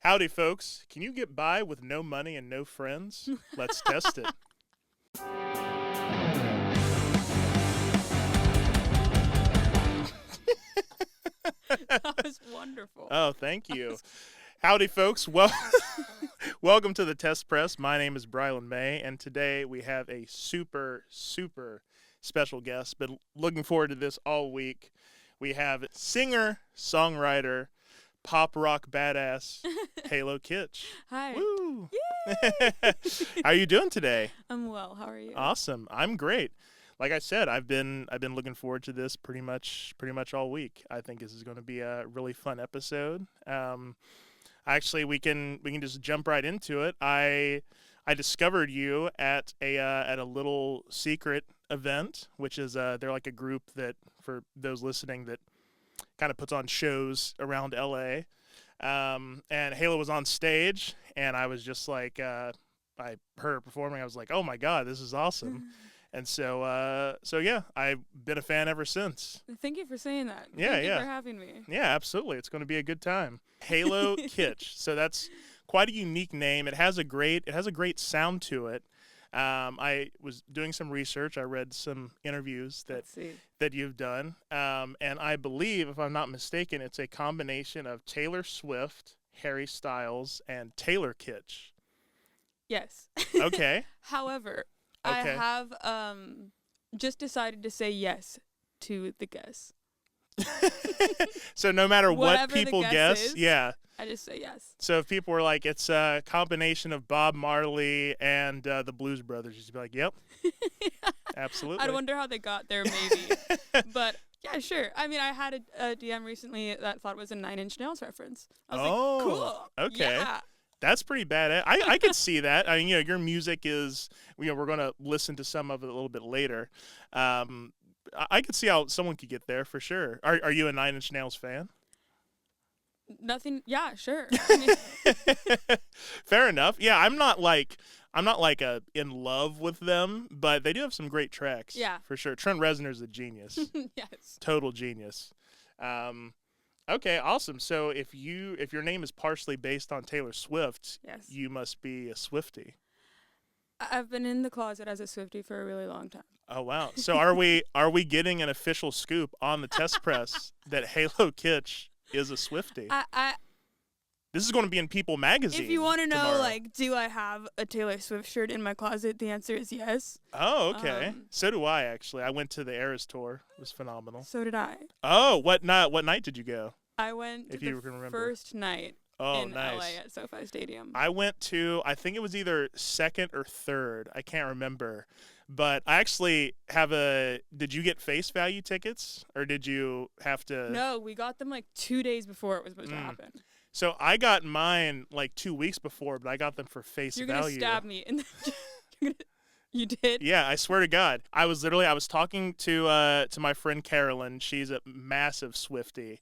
Howdy, folks. Can you get by with no money and no friends? Let's test it. That was wonderful. Oh, thank you. Howdy, folks. Welcome to the Test Press. My name is Brylan May, and today we have a super special guest. Been looking forward to this all week. We have singer, songwriter, pop rock badass, Halo Kitsch. Hi. Woo! Yay! How are you doing today? I'm well. How are you? Awesome. I'm great. Like I said, I've been looking forward to this pretty much all week. I think this is going to be a really fun episode. Actually, we can just jump right into it. I discovered you at a little secret event, which is they're like a group that, for those listening, that kind of puts on shows around LA. And Halo was on stage, and I was just like, I heard her performing. I was like, oh my God, this is awesome. And so yeah, I've been a fan ever since. Thank you for saying that. Yeah, Thank yeah. you for having me. Yeah, absolutely. It's going to be a good time. Halo Kitsch. So that's quite a unique name. It has a great sound to it. I was doing some research. I read some interviews that you've done. And I believe, if I'm not mistaken, it's a combination of Taylor Swift, Harry Styles, and Taylor Kitsch. Yes. Okay. However, Okay. I have just decided to say yes to the guess. So no matter what Whatever the people guess guess, is, yeah. I just say yes. So if people were like, it's a combination of Bob Marley and the Blues Brothers, you'd be like, yep, absolutely. I wonder how they got there, maybe. But yeah, sure. I mean, I had a DM recently that thought it was a Nine Inch Nails reference. I was like, cool. Okay. Yeah. That's pretty bad. I could see that. I mean, your music is, we're going to listen to some of it a little bit later. I could see how someone could get there for sure. Are you a Nine Inch Nails fan? Nothing. Yeah, sure. I mean, Fair enough. Yeah, I'm not like in love with them, but they do have some great tracks. Yeah, for sure. Trent Reznor's a genius. Yes. Total genius. Okay, awesome. So if your name is partially based on Taylor Swift, Yes. you must be a Swiftie. I've been in the closet as a Swiftie for a really long time. Oh wow. So are we getting an official scoop on the Test Press that Halo Kitsch is a Swiftie? This is going to be in People magazine. If you want to know, tomorrow. like, do I have a Taylor Swift shirt in my closet? The answer is yes. Oh, okay. So do I, actually. I went to the Eras tour. It was phenomenal. So did I. Oh, what night did you go? I went If to you the can remember. first night Oh, in nice. LA at SoFi Stadium. I went to, I think it was either second or third. I can't remember. But I actually did you get face value tickets, or did you have to? No, we got them like 2 days before it was supposed to happen. So I got mine like 2 weeks before, but I got them for face You're value. going to stab me. You did? Yeah, I swear to God. I was talking to my friend Carolyn. She's a massive Swiftie.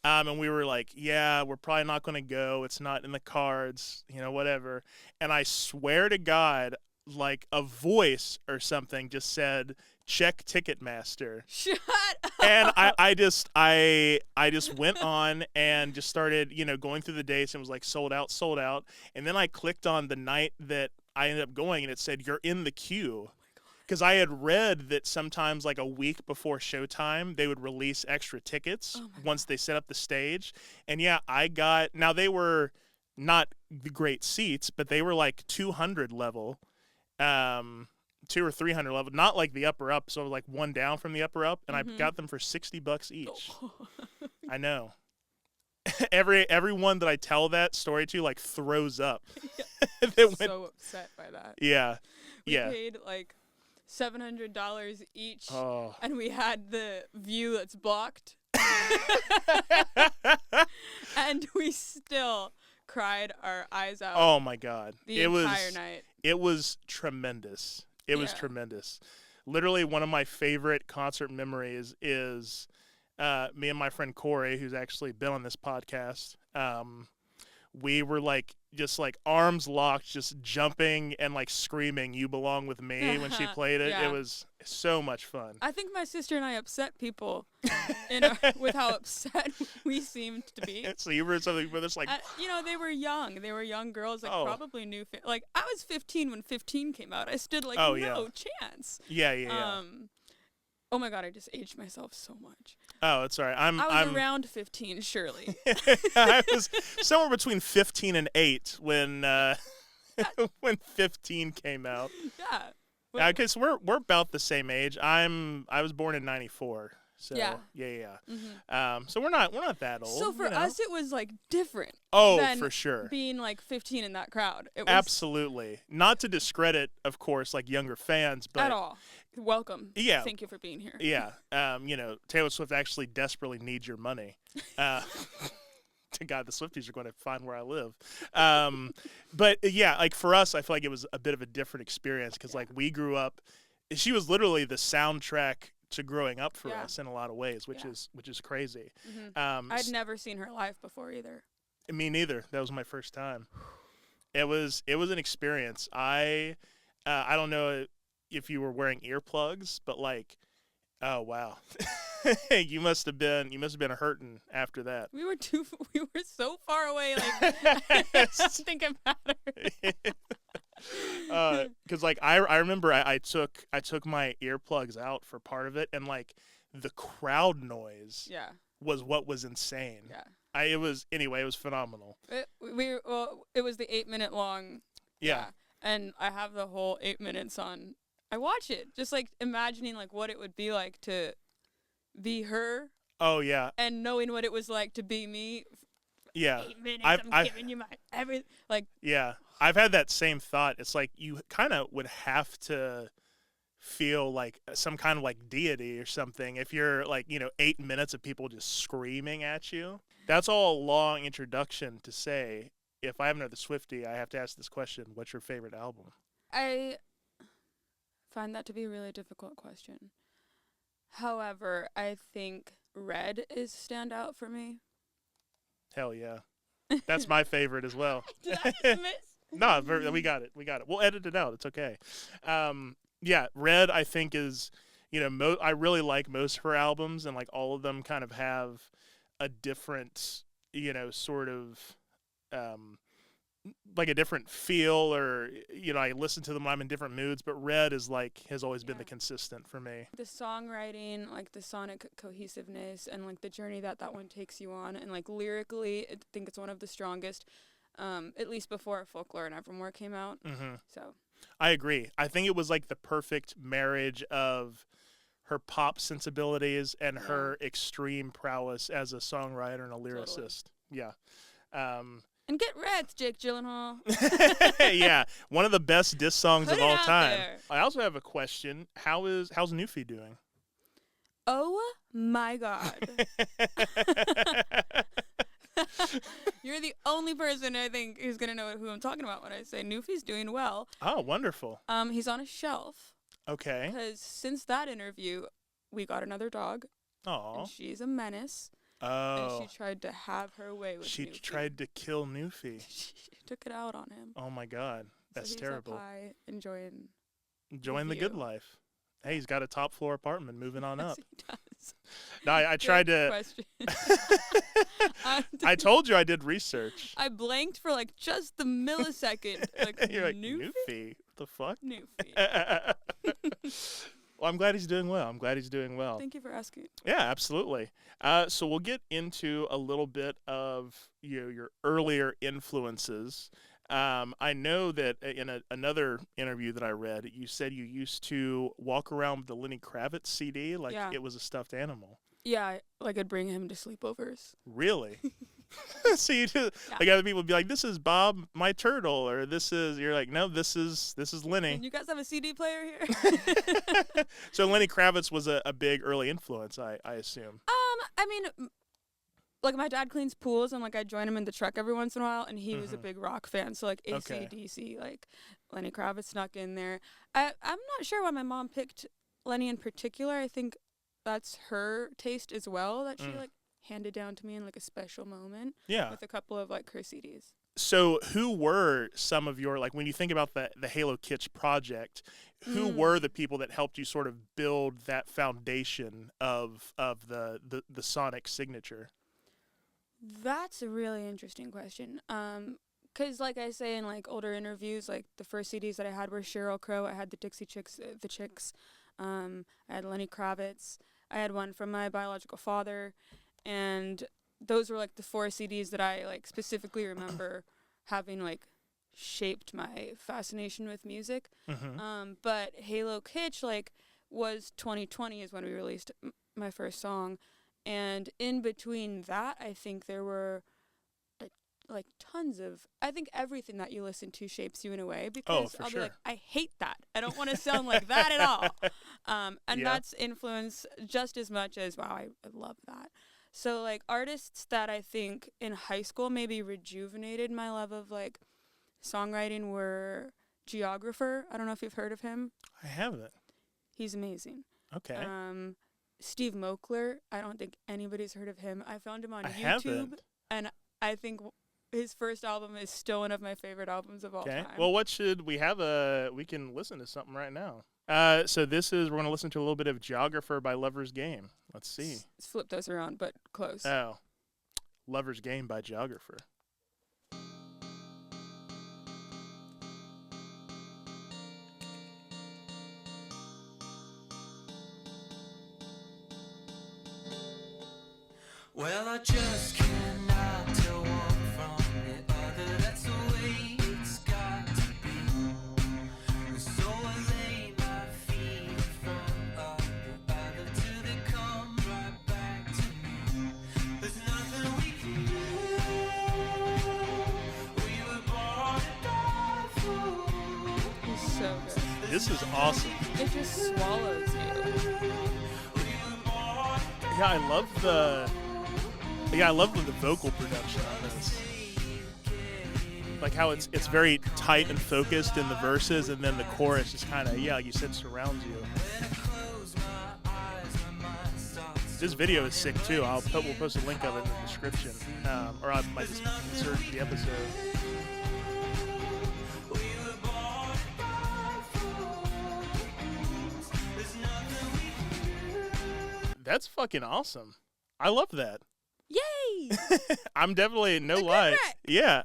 And we were like, yeah, we're probably not going to go. It's not in the cards, whatever. And I swear to God, like a voice or something just said, check Ticketmaster. Shut up. And I just went on and just started, going through the dates, and was like sold out. And then I clicked on the night that I ended up going, and it said, you're in the queue. Because I had read that sometimes like a week before showtime, they would release extra tickets once they set up the stage. And yeah, now they were not the great seats, but they were like 200 level. 200 or 300 level, not like the upper up, so like one down from the upper up, and I got them for $60 each. I know. Everyone that I tell that story to like throws up. So upset by that. Yeah. We paid like $700 each, and we had the view that's blocked. And we still cried our eyes out. Oh my God. The entire night. It was tremendous. It was tremendous. Literally, one of my favorite concert memories is me and my friend Corey, who's actually been on this podcast. We were like just like arms locked, just jumping and like screaming "You belong with me" when she played it. Yeah. It was so much fun. I think my sister and I upset people with how upset we seemed to be. So you were something where it's like, they were young. They were young girls, like probably new. Like I was 15 when 15 came out. I stood like no chance. Yeah. Oh my god, I just aged myself so much. Oh, it's all right. I was around 15, surely. I was somewhere between 15 and 8 when when 15 came out. Yeah. Okay, so we're about the same age. I was born in 94. So yeah. Mm-hmm. So we're not that old. So for us, it was like different. Oh, than for sure. Being like 15 in that crowd. It was absolutely not to discredit, of course, like younger fans, but at all. Welcome. Yeah. Thank you for being here. Yeah. Taylor Swift actually desperately needs your money. To God, the Swifties are going to find where I live. But yeah, like for us, I feel like it was a bit of a different experience because like we grew up. She was literally the soundtrack to growing up for us in a lot of ways, which is crazy. Mm-hmm. I'd never seen her live before either. Me neither. That was my first time. It was an experience. I don't know if you were wearing earplugs, but like, oh wow, you must have been hurting after that. We were so far away. Like I don't think it mattered. Because like I remember I took my earplugs out for part of it, and like the crowd noise was what was insane. Yeah. It was phenomenal. It was the 8-minute long. Yeah. And I have the whole 8 minutes on. I watch it just like imagining like what it would be like to be her. Oh yeah. And knowing what it was like to be me. Yeah. 8 minutes. I'm giving you my everything. Like. Yeah. I've had that same thought. It's like you kind of would have to feel like some kind of like deity or something if you're like 8 minutes of people just screaming at you. That's all a long introduction to say. If I have another Swiftie, I have to ask this question: what's your favorite album? I find that to be a really difficult question. However, I think Red is standout for me. Hell yeah. That's my favorite as well. Did I just miss? No, we got it. We'll edit it out. It's okay. Yeah, Red I think is, I really like most of her albums, and like all of them kind of have a different, sort of like a different feel, or I listen to them when I'm in different moods, but Red is like has always been the consistent for me. The songwriting, like the sonic cohesiveness, and like the journey that one takes you on, and like lyrically I think it's one of the strongest, at least before Folklore and Evermore came out. Mm-hmm. So I agree. I think it was like the perfect marriage of her pop sensibilities and her extreme prowess as a songwriter and a lyricist. Totally. Yeah. And get Reds, Jake Gyllenhaal. Yeah, one of the best diss songs Put of it all out time. there. I also have a question. How's Newfie doing? Oh my God. You're the only person I think who's gonna know who I'm talking about when I say Newfie's doing well. Oh, wonderful. He's on a shelf. Okay. Because since that interview, we got another dog. Oh. And she's a menace. Oh. And she tried to have her way with Newfie. She tried to kill Newfie. She took it out on him. Oh my God, that's terrible. Up high, enjoying the good life. Hey, he's got a top floor apartment. Moving on up. Yes, he does. No, I tried to. Question. I told you I did research. I blanked for like just the millisecond. Like, you're like Newfie? What the fuck? Newfie. Well, I'm glad he's doing well. Thank you for asking. Yeah, absolutely. So we'll get into a little bit of your earlier influences. I know that in another interview that I read, you said you used to walk around with the Lenny Kravitz CD like it was a stuffed animal. Yeah, like I'd bring him to sleepovers. Really? So you just, like other people would be like, "This is Bob, my turtle," or you're like, "No, this is Lenny." And you guys have a CD player here? So Lenny Kravitz was a big early influence, I assume. I mean, like my dad cleans pools, and like I join him in the truck every once in a while, and he was a big rock fan, so like AC/DC, like Lenny Kravitz snuck in there. I'm not sure why my mom picked Lenny in particular. I think that's her taste as well, that she like handed down to me in like a special moment. Yeah. With a couple of like her CDs. So who were some of your, like, when you think about the Halo Kitsch project, who were the people that helped you sort of build that foundation of the sonic signature? That's a really interesting question. Cause like I say in like older interviews, like the first CDs that I had were Sheryl Crow. I had the Dixie Chicks, the Chicks. I had Lenny Kravitz. I had one from my biological father, and those were like the 4 CDs that I like specifically remember having like shaped my fascination with music. But Halo Kitsch like was 2020 is when we released my first song, and in between that, I think there were like tons of. I think everything that you listen to shapes you in a way because I'll be like, I hate that. I don't want to sound like that at all. And that's influence just as much as wow, I love that. So like artists that I think in high school maybe rejuvenated my love of like songwriting were Geographer. I don't know if you've heard of him. I haven't. He's amazing. Okay. Steve Moakler. I don't think anybody's heard of him. I found him on YouTube, haven't. and I think his first album is still one of my favorite albums of all time. Well, what should we have? We can listen to something right now. So we're going to listen to a little bit of Geographer by Lover's Game. Let's see. Flip those around, but close. Oh, Lover's Game by Geographer. Well, I just cannot tell one from the other. That's the way it's got to be. So I lay my feet in front of the other till they come right back to me. There's nothing we can do. We were born to die for. He's so good. This is awesome. It just swallows you. Yeah, I love the vocal production on this. Like how it's very tight and focused in the verses, and then the chorus just kind of, like you said, surrounds you. This video is sick too. We'll post a link of it in the description, or I might just insert the episode. That's fucking awesome. I love that. Yay! I'm definitely no lie. Yeah,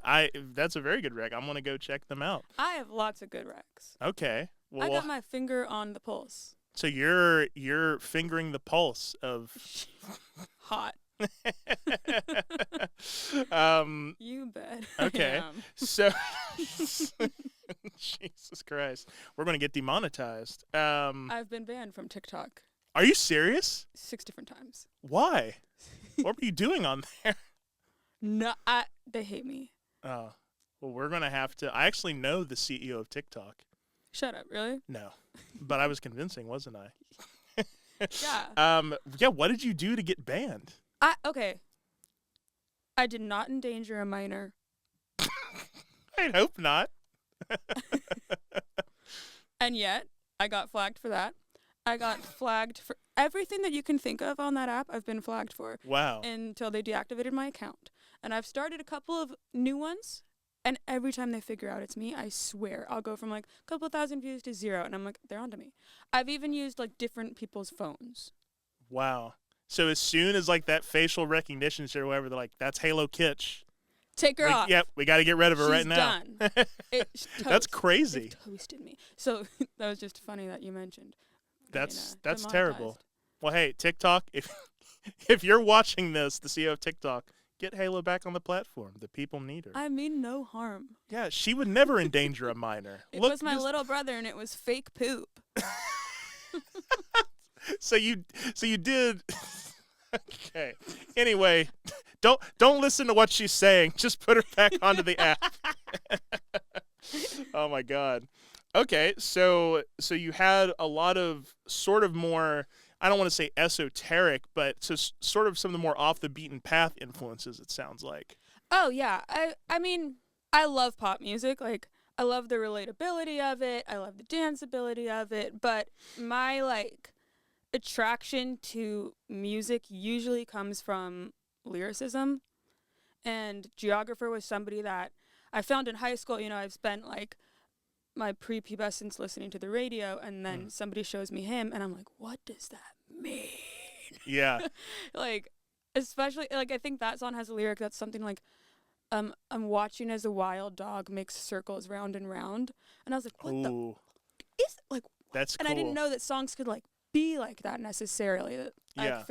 that's a very good rec. I'm gonna go check them out. I have lots of good recs. Okay. Well, I got my finger on the pulse. So you're fingering the pulse of hot. You bet. Okay. So Jesus Christ. We're gonna get demonetized. I've been banned from TikTok. Are you serious? 6 different times. Why? What were you doing on there? No, they hate me. Oh. Well, we're going to have to. I actually know the CEO of TikTok. Shut up, really? No. But I was convincing, wasn't I? Yeah. Yeah, what did you do to get banned? Okay. I did not endanger a minor. I'd hope not. And yet, I got flagged for that. I got flagged for everything that you can think of on that app. I've been flagged for. Wow. Until they deactivated my account. And I've started a couple of new ones. And every time they figure out it's me, I swear, I'll go from like a couple thousand views to 0. And I'm like, they're onto me. I've even used like different people's phones. Wow. So as soon as like that facial recognition shit or whatever, they're like, that's Halo Kitsch. Take her off. Yep, we got to get rid of her right now. Done. That's crazy. It toasted me. So that was just funny that you mentioned. That's terrible. Well, hey, TikTok, if you're watching this, the CEO of TikTok, get Halo back on the platform. The people need her. I mean no harm. Yeah, she would never endanger a minor. It was my little brother, and it was fake poop. So you did. Okay. Anyway, don't listen to what she's saying. Just put her back onto the app. Oh my God. Okay, so you had a lot of sort of more, I don't want to say esoteric, but sort of some of the more off the beaten path influences, it sounds like. Oh yeah. I mean, I love pop music. Like, I love the relatability of it. I love the danceability of it. But my like attraction to music usually comes from lyricism. And Geographer was somebody that I found in high school, I've spent like my prepubescence listening to the radio, and then somebody shows me him, and I'm like, what does that mean? Yeah. Like, especially, like, I think that song has a lyric that's something like, I'm watching as a wild dog makes circles round and round. And I was like, what the is, like, that's and cool. I didn't know that songs could, like, be like that necessarily. Yeah.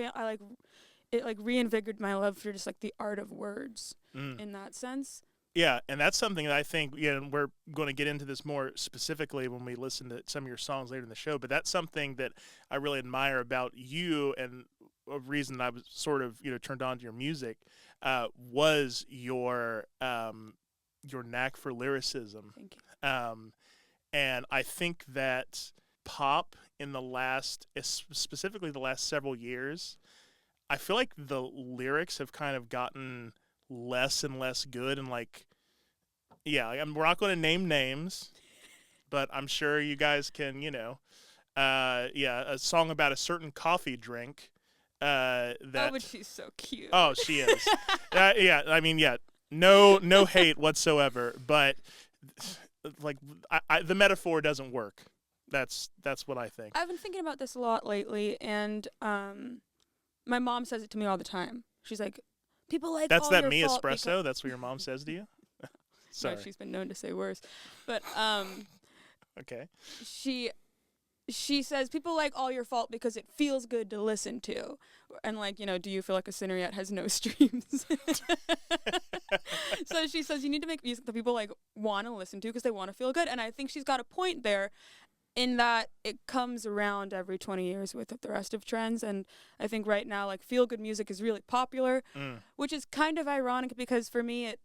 It, like, reinvigorated my love for just, like, the art of words in that sense. Yeah, and that's something that I think, we're going to get into this more specifically when we listen to some of your songs later in the show, but that's something that I really admire about you, and a reason I was sort of, turned on to your music was your knack for lyricism. Thank you. And I think that pop in specifically the last several years, I feel like the lyrics have kind of gotten less and less good, and we're not going to name names, but I'm sure you guys can, a song about a certain coffee drink. That, but she's so cute. Oh, she is. No hate whatsoever, but like the metaphor doesn't work. That's what I think. I've been thinking about this a lot lately, and my mom says it to me all the time. She's like, people like that's all that your me fault espresso. That's what your mom says to you. Sorry. No, she's been known to say worse, but okay. She says people like all your fault because it feels good to listen to, and like, do you feel like a sinner yet has no streams? So she says you need to make music that people like want to listen to because they want to feel good, and I think she's got a point there, in that it comes around every 20 years with the rest of trends. And I think right now, like, feel-good music is really popular, which is kind of ironic because for me it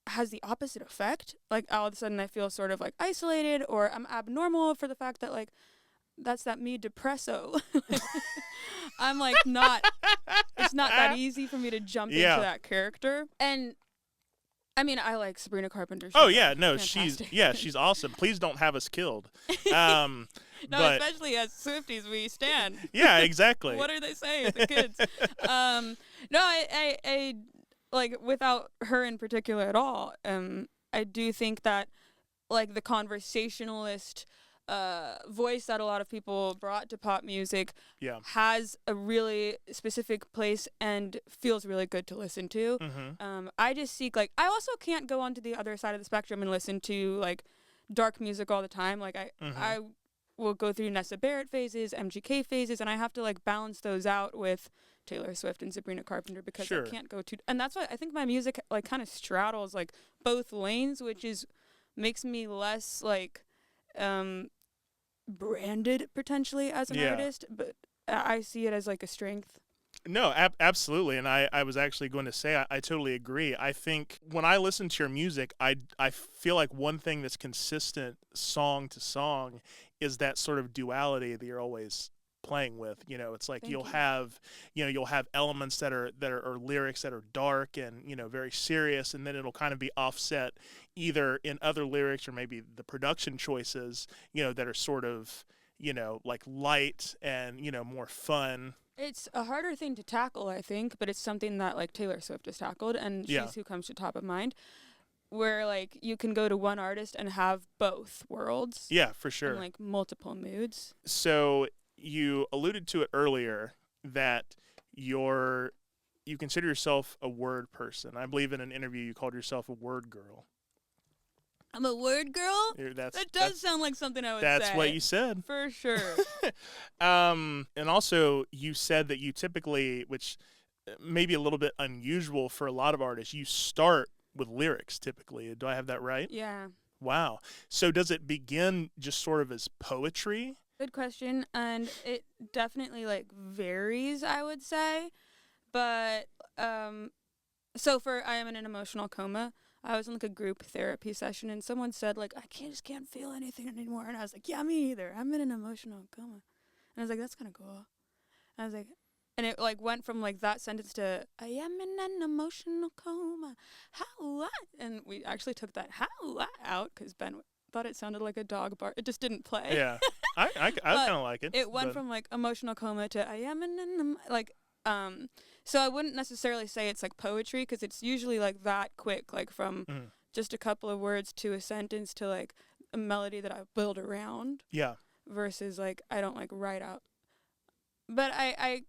has the opposite effect. Like, all of a sudden I feel sort of, like, isolated, or I'm abnormal for the fact that, like, that's that me depresso. I'm, like, it's not that easy for me to jump into that character. And I mean, I like Sabrina Carpenter. She's awesome. Please don't have us killed. No, especially as Swifties, we stand. Yeah, exactly. What are they saying, the kids? No, I like, without her in particular at all, I do think that, like, the conversationalist voice that a lot of people brought to pop music has a really specific place and feels really good to listen to. I just seek, like, I also can't go onto the other side of the spectrum and listen to, like, dark music all the time. Like, I will go through Nessa Barrett phases, MGK phases, and I have to, like, balance those out with Taylor Swift and Sabrina Carpenter because I can't go too, and that's why I think my music, like, kind of straddles, like, both lanes, which makes me less, like, branded potentially as an artist, but I see it as, like, a strength. No, absolutely, and I was actually going to say I totally agree. I think when I listen to your music, I feel like one thing that's consistent song to song is that sort of duality that you're always playing with. It's like you'll have elements that are lyrics that are dark and very serious, and then it'll kind of be offset either in other lyrics or maybe the production choices that are sort of like light and more fun. It's a harder thing to tackle, I think, but it's something that, like, Taylor Swift has tackled, and she's who comes to top of mind, where, like, you can go to one artist and have both worlds. Yeah, for sure. And, like, multiple moods. So you alluded to it earlier that you consider yourself a word person. I believe in an interview you called yourself a word girl. I'm a word girl? That does sound like something I would say. That's what you said. For sure. And also, you said that you typically, which may be a little bit unusual for a lot of artists, you start with lyrics typically. Do I have that right? Yeah. Wow. So does it begin just sort of as poetry? Good question. And it definitely, like, varies, I would say. But, so I am in an emotional coma. I was in, like, a group therapy session, and someone said, like, I just can't feel anything anymore. And I was like, yeah, me either. I'm in an emotional coma. And I was like, that's kind of cool. And I was like, and it, like, went from, like, that sentence to, I am in an emotional coma. How what? And we actually took that how what out because Ben thought it sounded like a dog bark. It just didn't play. Yeah. I kind of like it. It went from, like, emotional coma to I am in an so I wouldn't necessarily say it's, like, poetry because it's usually, like, that quick, like, from just a couple of words to a sentence to like a melody that I build around. Yeah. Versus like I don't like write out. But I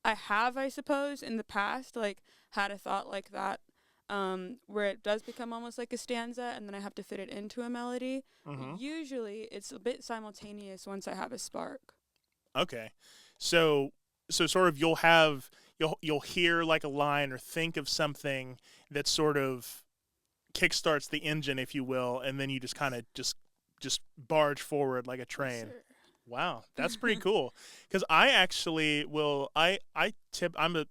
have, I suppose, in the past like had a thought like that, where it does become almost like a stanza and then I have to fit it into a melody. Mm-hmm. Usually it's a bit simultaneous once I have a spark. Okay. So sort of you'll hear like a line or think of something that sort of kickstarts the engine, if you will, and then you just kind of just barge forward like a train. Sure. Wow, that's pretty cool. Because I actually will. I'm a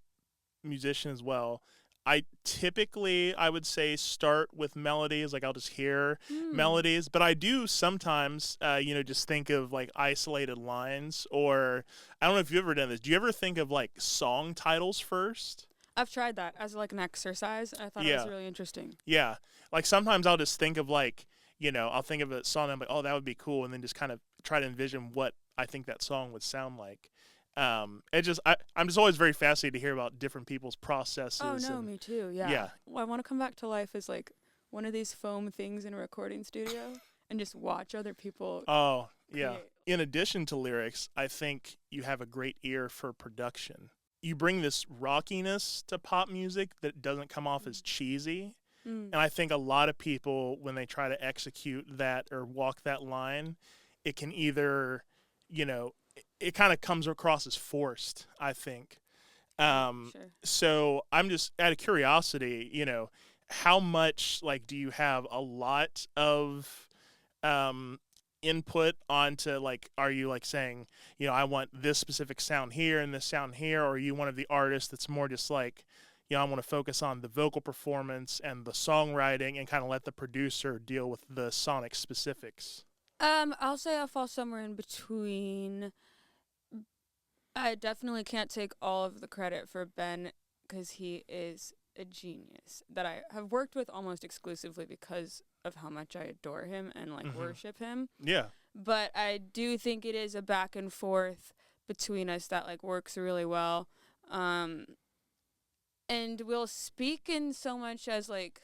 musician as well. I typically, I would say, start with melodies. Like I'll just hear melodies, but I do sometimes, just think of like isolated lines. Or I don't know if you've ever done this. Do you ever think of like song titles first? I've tried that as like an exercise. I thought it was really interesting. Yeah, like sometimes I'll just think of like, I'll think of a song and I'm like, oh, that would be cool, and then just kind of try to envision what I think that song would sound like. I'm just always very fascinated to hear about different people's processes. Oh no, me too. Yeah. Yeah. Well, I want to come back to life as like one of these foam things in a recording studio and just watch other people. Oh yeah. create. In addition to lyrics, I think you have a great ear for production. You bring this rockiness to pop music that doesn't come off as cheesy. And I think a lot of people, when they try to execute that or walk that line, it can either, it kind of comes across as forced, I think. Sure. So I'm just out of curiosity, how much like do you have a lot of input onto like, are you like saying, I want this specific sound here and this sound here, or are you one of the artists that's more just like, I want to focus on the vocal performance and the songwriting and kind of let the producer deal with the sonic specifics? I'll say I'll fall somewhere in between. I definitely can't take all of the credit for Ben because he is a genius that I have worked with almost exclusively because of how much I adore him and like worship him. Yeah. But I do think it is a back and forth between us that like works really well. And we'll speak in so much as like,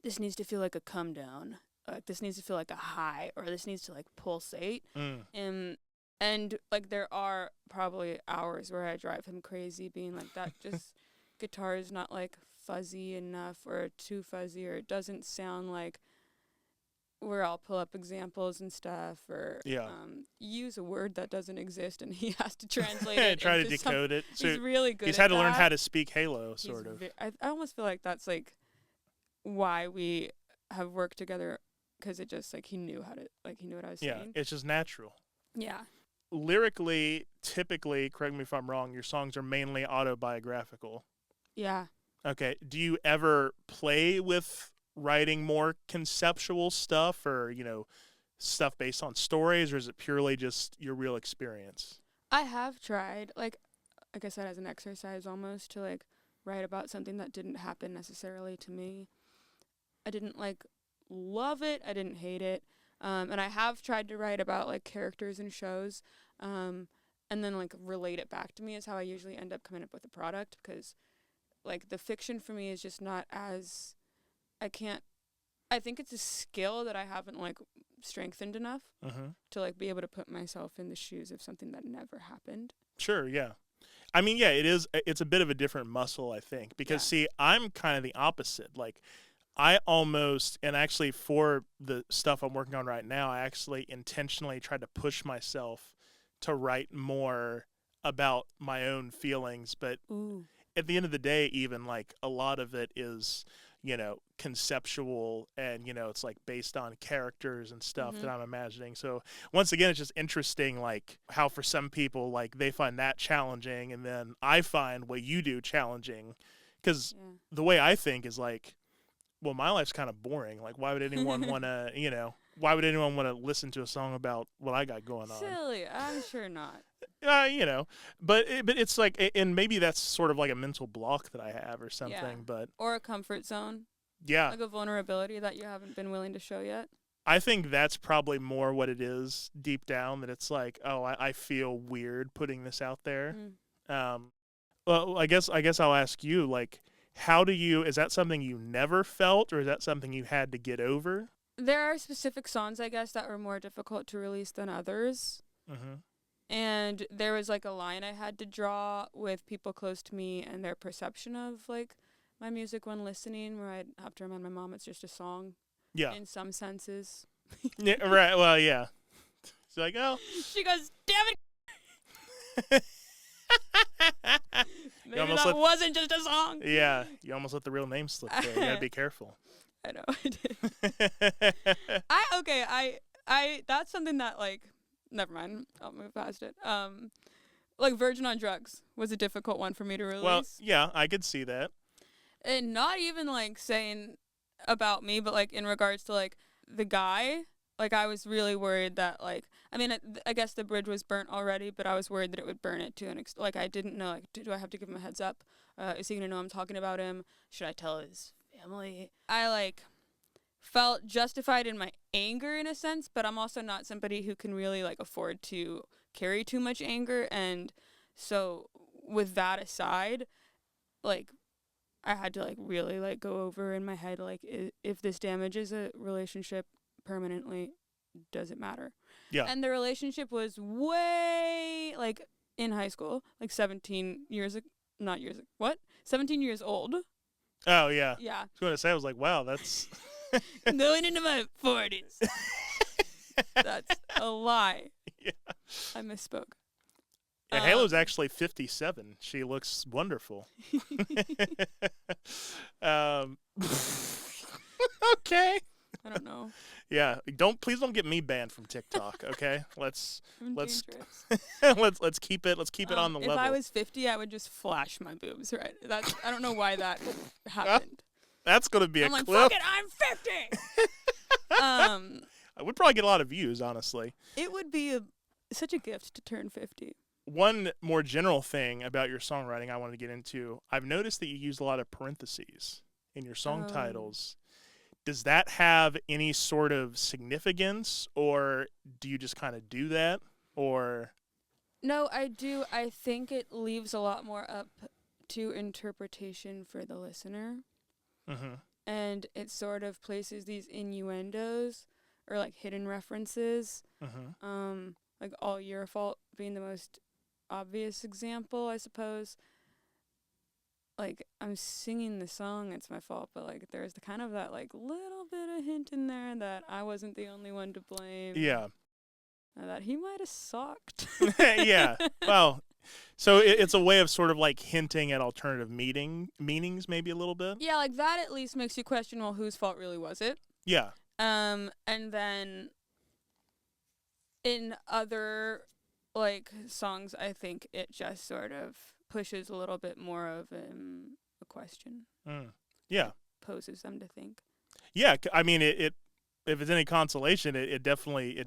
this needs to feel like a come down, like this needs to feel like a high, or this needs to like pulsate. And like there are probably hours where I drive him crazy, being like that just guitar is not like fuzzy enough or too fuzzy, or it doesn't sound like, where I'll pull up examples and stuff, or use a word that doesn't exist and he has to translate it. Try to decode it. So he's really good. He's at had to learn that. how to speak Halo, sort of. I almost feel like that's like why we have worked together, because it just like he knew what I was saying. Yeah, it's just natural. Yeah. Lyrically, typically, correct me if I'm wrong, your songs are mainly autobiographical. Yeah. Okay. Do you ever play with writing more conceptual stuff, or stuff based on stories, or is it purely just your real experience? I have tried, like I said, as an exercise almost, to like write about something that didn't happen necessarily to me. I didn't like love it, I didn't hate it, and I have tried to write about like characters in shows, and then like relate it back to me is how I usually end up coming up with a product, because like the fiction for me is just not as, I think it's a skill that I haven't like strengthened enough to like be able to put myself in the shoes of something that never happened. Sure, yeah. I mean, yeah, it's a bit of a different muscle, I think, because see, I'm kind of the opposite. Like I almost, and actually for the stuff I'm working on right now, I actually intentionally tried to push myself to write more about my own feelings, but at the end of the day, even like a lot of it is, conceptual, and it's like based on characters and stuff that I'm imagining. So once again, it's just interesting, like how for some people, like they find that challenging, and then I find what you do challenging, because the way I think is like, well, my life's kind of boring. Like, why would anyone want to, why would anyone want to listen to a song about what I got going on? Silly, I'm sure not. But it's like, and maybe that's sort of like a mental block that I have or something. But or a comfort zone. Yeah, like a vulnerability that you haven't been willing to show yet. I think that's probably more what it is deep down. That it's like, oh, I feel weird putting this out there. Well, I guess I'll ask you, like, Is that something you never felt, or is that something you had to get over? There are specific songs, I guess, that were more difficult to release than others. Mm-hmm. And there was like a line I had to draw with people close to me and their perception of like my music when listening, where I'd have to remind my mom it's just a song. Yeah. In some senses. Yeah. Right. Well, yeah. It's like, oh. She goes, damn it. Maybe that wasn't just a song. Yeah. You almost let the real name slip there. You gotta be careful. I know I did. I that's something that like, never mind. I'll move past it. Like Virgin on Drugs was a difficult one for me to release. Well, yeah, I could see that. And not even like saying about me, but like in regards to like the guy. Like I was really worried that like, I mean, I guess the bridge was burnt already, but I was worried that it would burn it to an extent. Like I didn't know, like, do I have to give him a heads up? Is he gonna know I'm talking about him? Should I tell his family? I like felt justified in my anger in a sense, but I'm also not somebody who can really like afford to carry too much anger. And so with that aside, like I had to like really like go over in my head, like if this damages a relationship permanently, does it matter? Yeah. And the relationship was way like in high school, like 17 years 17 years old. Oh yeah. Yeah. I was gonna say, I was like, wow, that's going into my 40s. That's a lie. Yeah. I misspoke. Yeah, Halo's actually 57. She looks wonderful. Okay. I don't know. Yeah, please don't get me banned from TikTok, okay? Let's Dangerous. let's keep it on the level. If I was 50, I would just flash my boobs, right? I don't know why that happened. That's going to be I'm a like, clip. fuck it, I'm 50. I would probably get a lot of views, honestly. It would be such a gift to turn 50. One more general thing about your songwriting I wanted to get into. I've noticed that you use a lot of parentheses in your song titles. Does that have any sort of significance, or do you just kind of do that? Or No, I do. I think it leaves a lot more up to interpretation for the listener. Mm-hmm. And it sort of places these innuendos or like hidden references. Mm-hmm. Like All Your Fault being the most obvious example, I suppose. Like I'm singing the song, it's my fault, but like there's the kind of that like little bit of hint in there that I wasn't the only one to blame. Yeah. That he might have sucked. Yeah. Well, so it's a way of sort of like hinting at alternative meanings maybe a little bit. Yeah, like that at least makes you question, well, whose fault really was it? Yeah. And then in other like songs, I think it just sort of pushes a little bit more of a question. Yeah. Poses them to think. Yeah, I mean it if it's any consolation, it definitely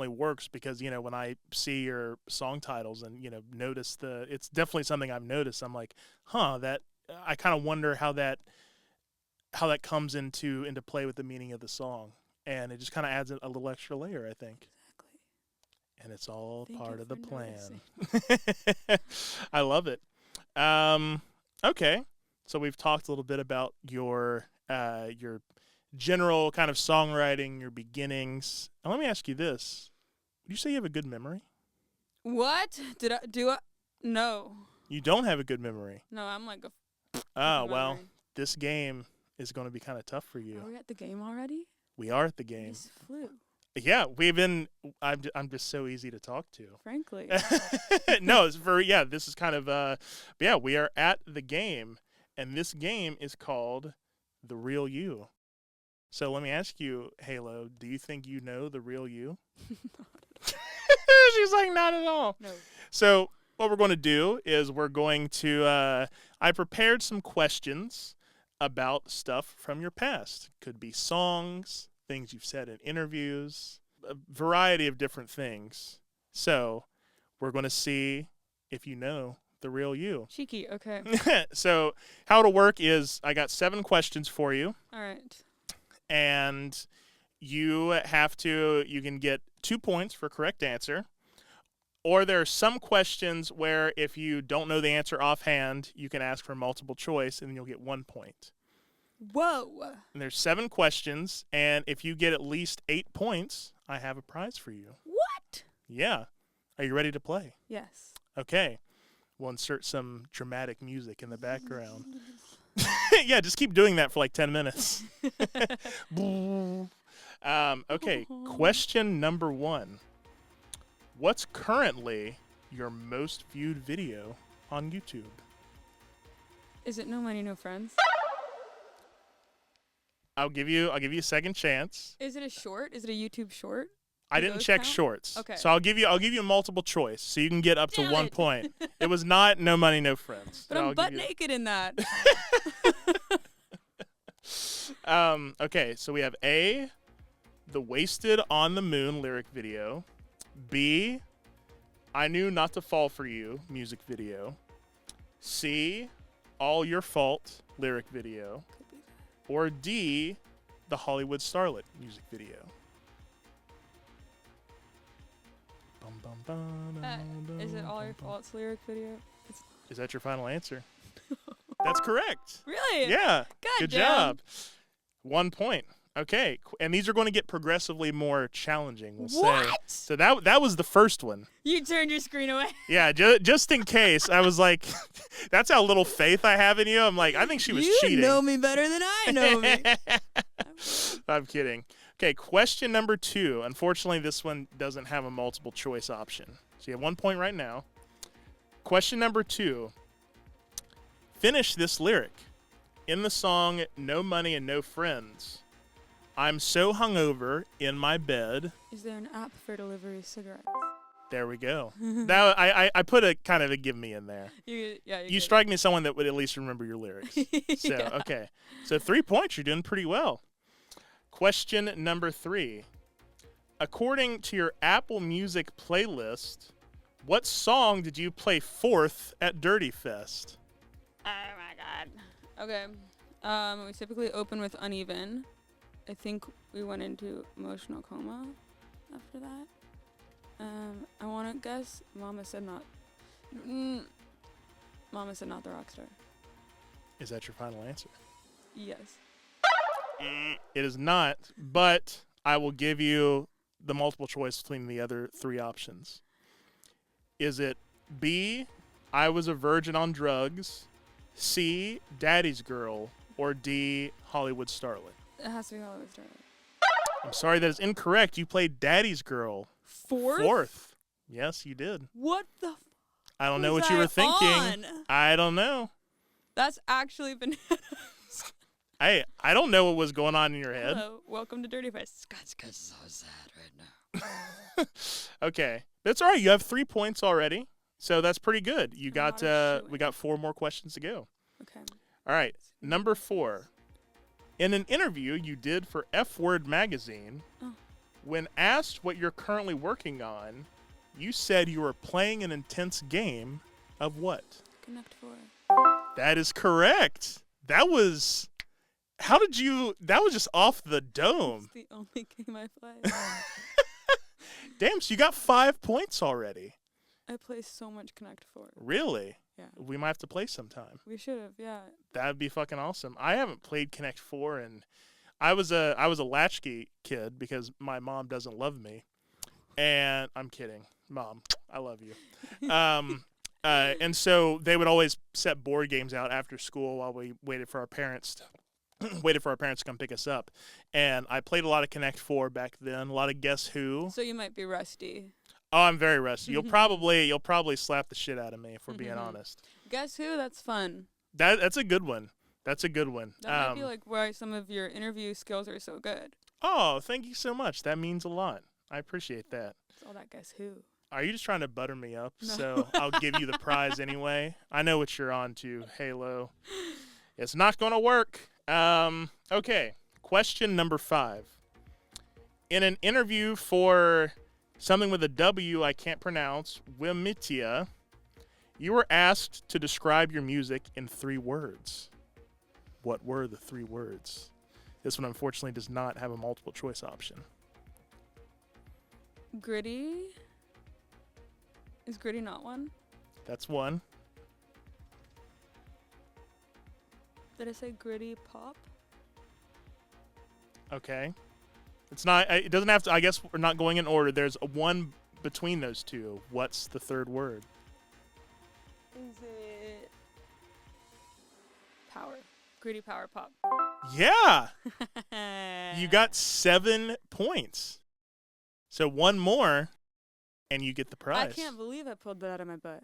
works, because when I see your song titles and notice it's definitely something I've noticed. I'm like, that I kind of wonder how that comes into play with the meaning of the song, and it just kind of adds a little extra layer, I think. Exactly. And it's all Thank part you of the for plan. noticing. I love it. Okay, so we've talked a little bit about your general kind of songwriting, your beginnings. Now let me ask you this: would you say you have a good memory? What? Did I do it? No. You don't have a good memory. No, I'm like a Oh, well, memory. this game is going to be kind of tough for you. Are we at the game already? We are at the game. This flew, Yeah, I'm just so easy to talk to. frankly. No, this is kind of we are at the game, and this game is called The Real You. So let me ask you, Halo, do you think you know the real you? She's like, not at all. No. So what we're going to do is we're going to I prepared some questions about stuff from your past. Could be songs, things you've said in interviews, a variety of different things. So we're going to see if you know the real you. Cheeky, okay. So how it'll work is I got 7 questions for you, All right. and you can get 2 points for correct answer, Or there are some questions where if you don't know the answer offhand, you can ask for multiple choice, and then you'll get 1 point. Whoa. And there's 7 questions, and if you get at least 8 points, I have a prize for you. What? Yeah. Are you ready to play? Yes. Okay. We'll insert some dramatic music in the background. Yeah, just keep doing that for like 10 minutes. Okay, question number 1. What's currently your most viewed video on YouTube? Is it No Money, No Friends? I'll give you a second chance. Is it a short? Is it a YouTube short? I Do didn't those check count? shorts. Okay. So I'll give you a multiple choice so you can get up to Damn 1 it. point. It was not No Money, No Friends. But I'll I'm butt give you- naked in that. Okay, so we have A, the Wasted on the Moon lyric video. B, I Knew Not to Fall for You music video. C, All Your Fault lyric video. Or D, the Hollywood Starlet music video. Bum, bum, bum, Is it All Your Faults lyric video? Is that your final answer? That's correct. Really? Yeah. God Good damn. job. 1 point. Okay. And these are going to get progressively more challenging, we'll say. What? So that was the first one. You turned your screen away. Yeah, just in case. I was like, that's how little faith I have in you. I'm like, I think she was cheating. You know me better than I know me. I'm kidding. Okay, question number 2. Unfortunately, this one doesn't have a multiple choice option. So you have 1 point right now. Question number 2. Finish this lyric. In the song No Money and No Friends, I'm so hungover in my bed. Is there an app for delivery of cigarettes? There we go. Now I put a kind of a give me in there. You strike me as someone that would at least remember your lyrics. So, Yeah. okay. So 3 points. You're doing pretty well. Question number 3. According to your Apple Music playlist, what song did you play 4th at Dirty Fest? Oh my god. Okay. We typically open with Uneven. I think we went into Emotional Coma after that. I want to guess Mama Said Not. Mama Said Not the Rockstar. Is that your final answer? Yes. It is not, but I will give you the multiple choice between the other 3 options. Is it B, I Was a Virgin on Drugs, C, Daddy's Girl, or D, Hollywood Starlet? It has to be Hollywood Starlet. I'm sorry, that is incorrect. You played Daddy's Girl. 4th? Yes, you did. What the f- I don't know was what you I were thinking. on? I don't know. That's actually bananas. I don't know what was going on in your head. Hello. Welcome to Dirty Fest. Scott's so sad right now. Okay. That's all right. You have 3 points already. So that's pretty good. You I'm got not a we got 4 more questions to go. Okay. All right. Number 4. In an interview you did for F Word magazine, Oh. when asked what you're currently working on, you said you were playing an intense game of what? Connect 4. That is correct. That was that was just off the dome. It's the only game I play. Damn, so you got 5 points already. I play so much Connect 4. Really? Yeah. We might have to play sometime. We should have, yeah. That'd be fucking awesome. I haven't played Connect 4 and I was a latchkey kid because my mom doesn't love me. And I'm kidding. Mom, I love you. And so they would always set board games out after school while we waited for our parents to come pick us up. And I played a lot of Connect 4 back then, a lot of Guess Who. So you might be rusty. Oh, I'm very rusty. You'll probably slap the shit out of me if we're being honest. Guess Who? That's fun. That's a good one. That's a good one. That might be like why some of your interview skills are so good. Oh, thank you so much. That means a lot. I appreciate that. It's all that Guess Who. Are you just trying to butter me up No. so I'll give you the prize anyway? I know what you're on to, Halo. It's not going to work. Okay, question number 5. In an interview for something with a W I can't pronounce, Wimitia, you were asked to describe your music in 3 words. What were the 3 words? This one unfortunately does not have a multiple choice option. Gritty. Is gritty not one? That's one. Did I say gritty pop? Okay. It's not. It doesn't have to. I guess we're not going in order. There's a one between those two. What's the third word? Is it power? Gritty power pop. Yeah. You got 7 points. So one more, and you get the prize. I can't believe I pulled that out of my butt.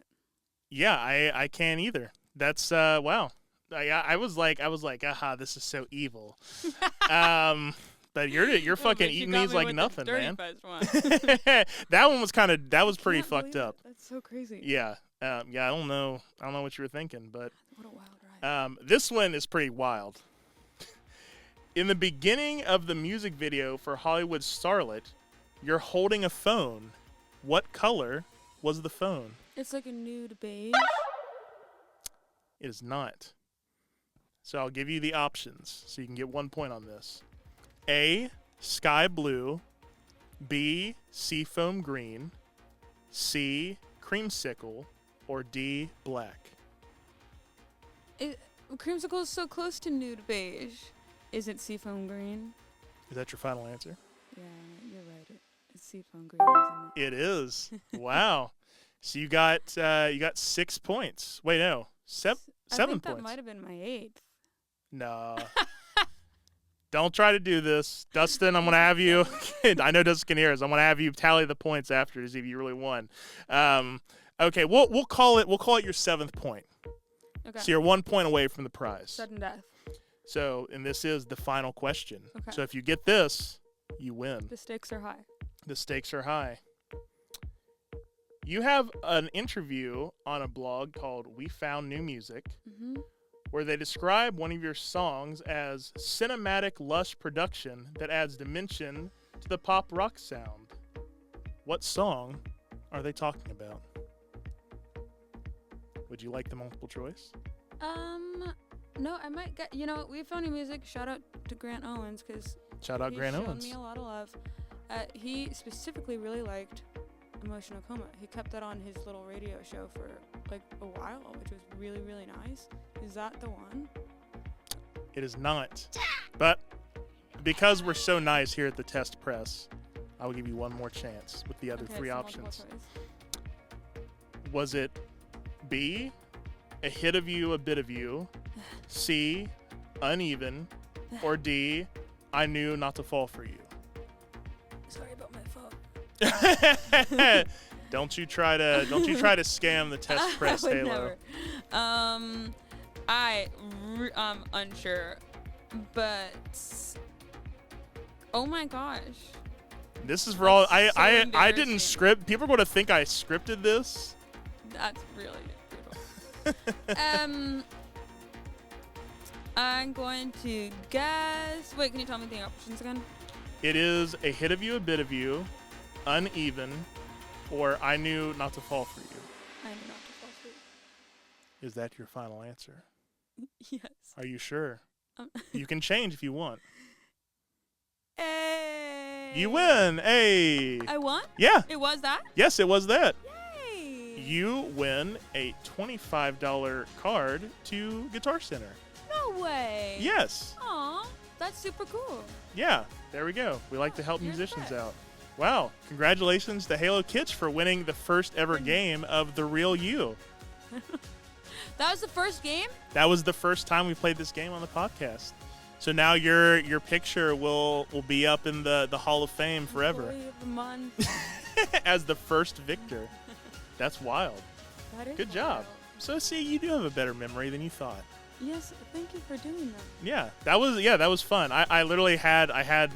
Yeah, I can't either. That's wow. I was like, aha, this is so evil. But you're fucking but you eating got these me like with nothing, the dirty man. buzz one. That one was pretty Can't fucked believe up. it. That's so crazy. Yeah. Yeah, I don't know what you were thinking, but What a wild ride. this one is pretty wild. In the beginning of the music video for Hollywood Starlet, you're holding a phone. What color was the phone? It's like a nude beige. It is not. So I'll give you the options so you can get 1 point on this. A, sky blue. B, seafoam green. C, creamsicle. Or D, black. Creamsicle is so close to nude beige. Is it seafoam green? Is that your final answer? Yeah, you're right. It's seafoam green, isn't it? It is. Wow. So you got 6 points. Wait, no. 7 I points. think that might have been my 8th. No. Don't try to do this. Dustin, I'm going to have you. I know Dustin can hear us. I'm going to have you tally the points after to see if you really won. Okay, we'll call it your 7th point. Okay. So you're 1 point away from the prize. Sudden death. So, and this is the final question. Okay. So if you get this, you win. The stakes are high. The stakes are high. You have an interview on a blog called We Found New Music, Mm-hmm. where they describe one of your songs as cinematic, lush production that adds dimension to the pop rock sound. What song are they talking about? Would you like the multiple choice? No, I might get. We found new music. Shout out to Grant Owens because Shout out Grant shown Owens. me a lot of love. He specifically really liked Emotional Coma. He kept that on his little radio show for like a while, which was really, really nice. Is that the one? It is not. But because we're so nice here at the Test Press, I will give you one more chance with the other Okay, three so multiple options. choice. Was it B, A Hit of You, A Bit of You, C, Uneven, or D, I Knew Not to Fall for You? Sorry about my phone. Don't you try to scam the Test Press, I would Halo. never. I'm unsure, but oh my gosh. This is for all. I didn't embarrassing. script. People are going to think I scripted this. That's really brutal. I'm going to guess. Wait, can you tell me the options again? It is A Hit of You, A Bit of You, Uneven, or I Knew Not to Fall for You. I knew not to fall for it. Is that your final answer? Yes. Are you sure? You can change if you want. Hey. You win. Hey. I won? Yeah. It was that? Yes, it was that. Yay. You win a $25 card to Guitar Center. No way. Yes. Aw, that's super cool. Yeah. There we go. We like to help You're the musicians best. out. Wow. Congratulations to Halo Kitsch for winning the first ever game of The Real You. That was the first game? That was the first time we played this game on the podcast. So now your picture will be up in the Hall of Fame forever Employee of the month. as the first victor. That's wild. That is Good job. wild. So see, you do have a better memory than you thought. Yes, thank you for doing that. Yeah, that was fun. I literally had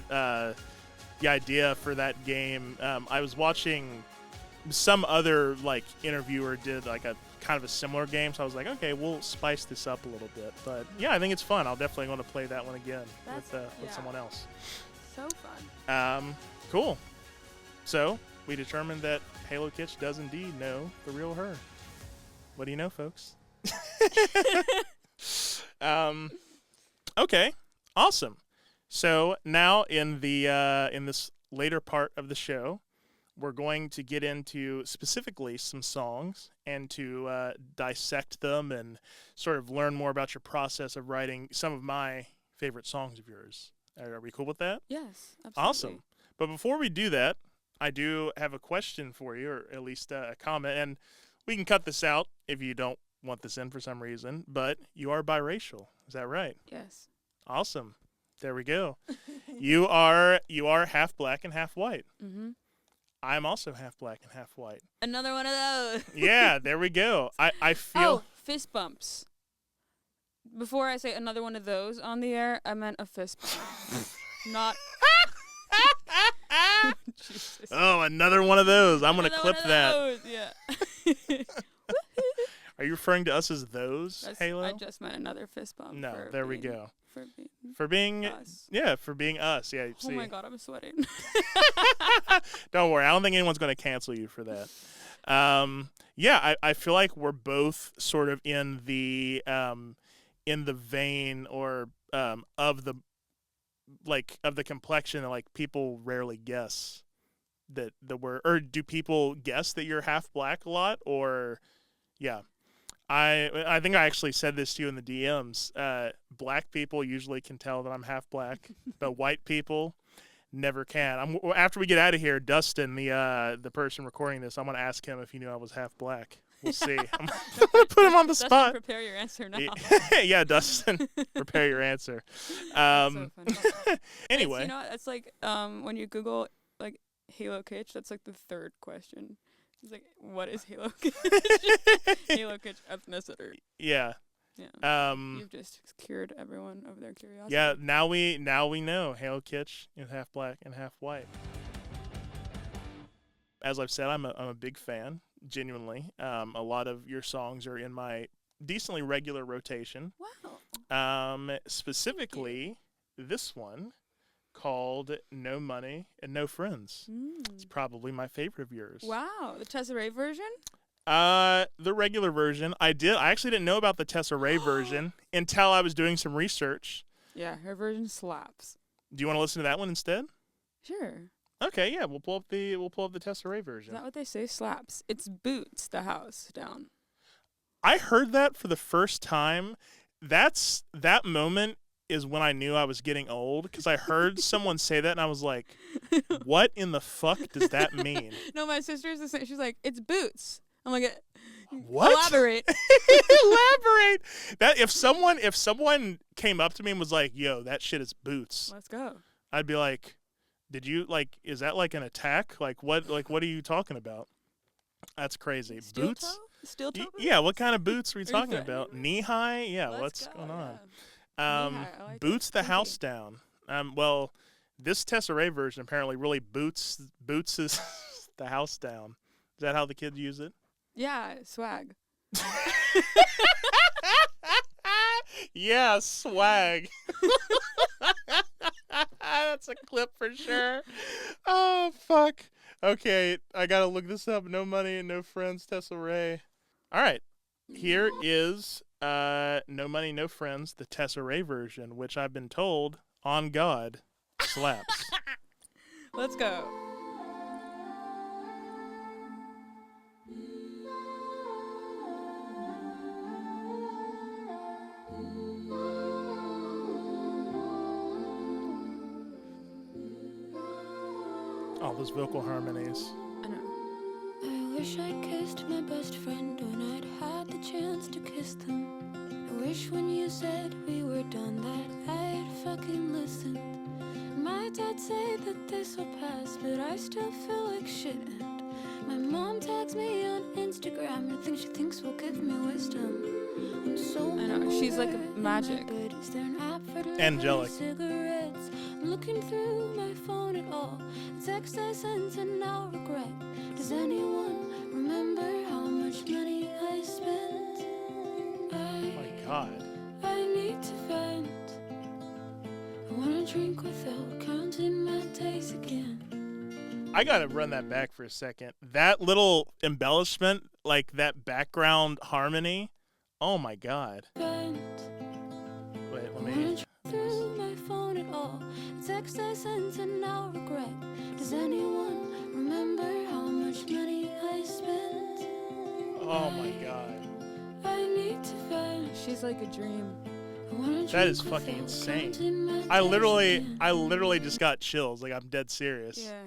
the idea for that game. I was watching some other like interviewer did like a kind of a similar game, so I was like, okay, we'll spice this up a little bit. But yeah, I think it's fun. I'll definitely want to play that one again with yeah. someone else. So fun. Cool. So we determined that Halo Kitsch does indeed know the real her. What do you know, folks? Okay, awesome. So now in this later part of the show, we're going to get into specifically some songs and to dissect them and sort of learn more about your process of writing some of my favorite songs of yours. Are we cool with that? Yes, absolutely. Awesome. But before we do that, I do have a question for you, or at least a comment, and we can cut this out if you don't want this in for some reason, but you are biracial. Is that right? Yes. Awesome. There we go. You are half black and half white. Mm-hmm. I'm also half black and half white. Another one of those. Yeah, there we go. I feel... Oh, fist bumps. Before I say another one of those on the air, I meant a fist bump. Not... Jesus. Oh, another one of those. I'm going to clip that. Those. Yeah. Are you referring to us as those, Halo? I just meant another fist bump. No, there we go. For being us. Yeah, for being us. Yeah. Oh my God, I'm sweating. Don't worry. I don't think anyone's going to cancel you for that. Yeah, I feel like we're both sort of in the vein or of the complexion that like people rarely guess that we're, or do people guess that you're half black a lot? Or yeah. I think I actually said this to you in the DMs. Black people usually can tell that I'm half black, but white people never can. After we get out of here, Dustin, the person recording this, I'm gonna ask him if he knew I was half black. We'll see. I'm gonna put him on the Dustin, spot. Prepare your answer now. Yeah, Dustin, prepare your answer. So funny. Anyway, you know, it's like when you Google like Halo Kitsch, that's like the third question. It's like, what is Halo Kitsch? Halo Kitsch ethnicity. Yeah. Yeah. You've just cured everyone of their curiosity. Yeah. Now we know Halo Kitsch is half black and half white. As I've said, I'm a big fan. Genuinely, a lot of your songs are in my decently regular rotation. Wow. Specifically, this one called "No Money and No Friends." It's probably my favorite of yours. Wow, the Tessa Ray version? The regular version. I actually didn't know about the Tessa Ray version until I was doing some research. Yeah, her version slaps. Do you want to listen to that one instead? Sure. Okay, yeah, we'll pull up the Tessa Ray version. Is that what they say? Slaps. It's boots the house down. I heard that for the first time. That moment is when I knew I was getting old, because I heard someone say that and I was like, what in the fuck does that mean? No, my sister's the same. She's like, it's boots. I'm like, what? Elaborate. Elaborate. That if someone came up to me and was like, yo, that shit is boots. Let's go. I'd be like, did you is that like an attack? What are you talking about? That's crazy. Steel Boots? toe? Steel toe boots? Yeah, what kind of boots are we talking Are you about? Knee high? Yeah, what's going on? Like boots the house down. Well, this Tessa Ray version apparently really boots the house down. Is that how the kids use it? Yeah, swag. Yeah, swag. That's a clip for sure. Oh, fuck. Okay, I gotta look this up. No Money and No Friends, Tessa Ray. All right, here is No Money, No Friends, the Tessa Ray version, which I've been told, on God, slaps. Let's go. All those vocal harmonies. I know. I wish I'd kissed my best friend when I'd had the chance to kiss them. I wish when you said we were done that I'd fucking listened. My dad said that this will pass, but I still feel like shit. And my mom tags me on Instagram and thinks she thinks will give me wisdom. I'm so I know, she's like magic. Is there an app for Angelic. cigarettes? I'm looking through my phone at all the text I sent and now regret. Does anyone remember how much money I spent? Oh my God. I need to vent. I wanna drink without counting my days again. I gotta run that back for a second. That little embellishment, like that background harmony. Oh my God. Vent. Wait, let I me. wanna through my phone at all the text I sent and now regret. Does anyone remember how Oh my god. I need to vent. She's like a dream. I wanna That drink is fucking without insane. counting my I days again. literally just got chills. Like, I'm dead serious. Yeah.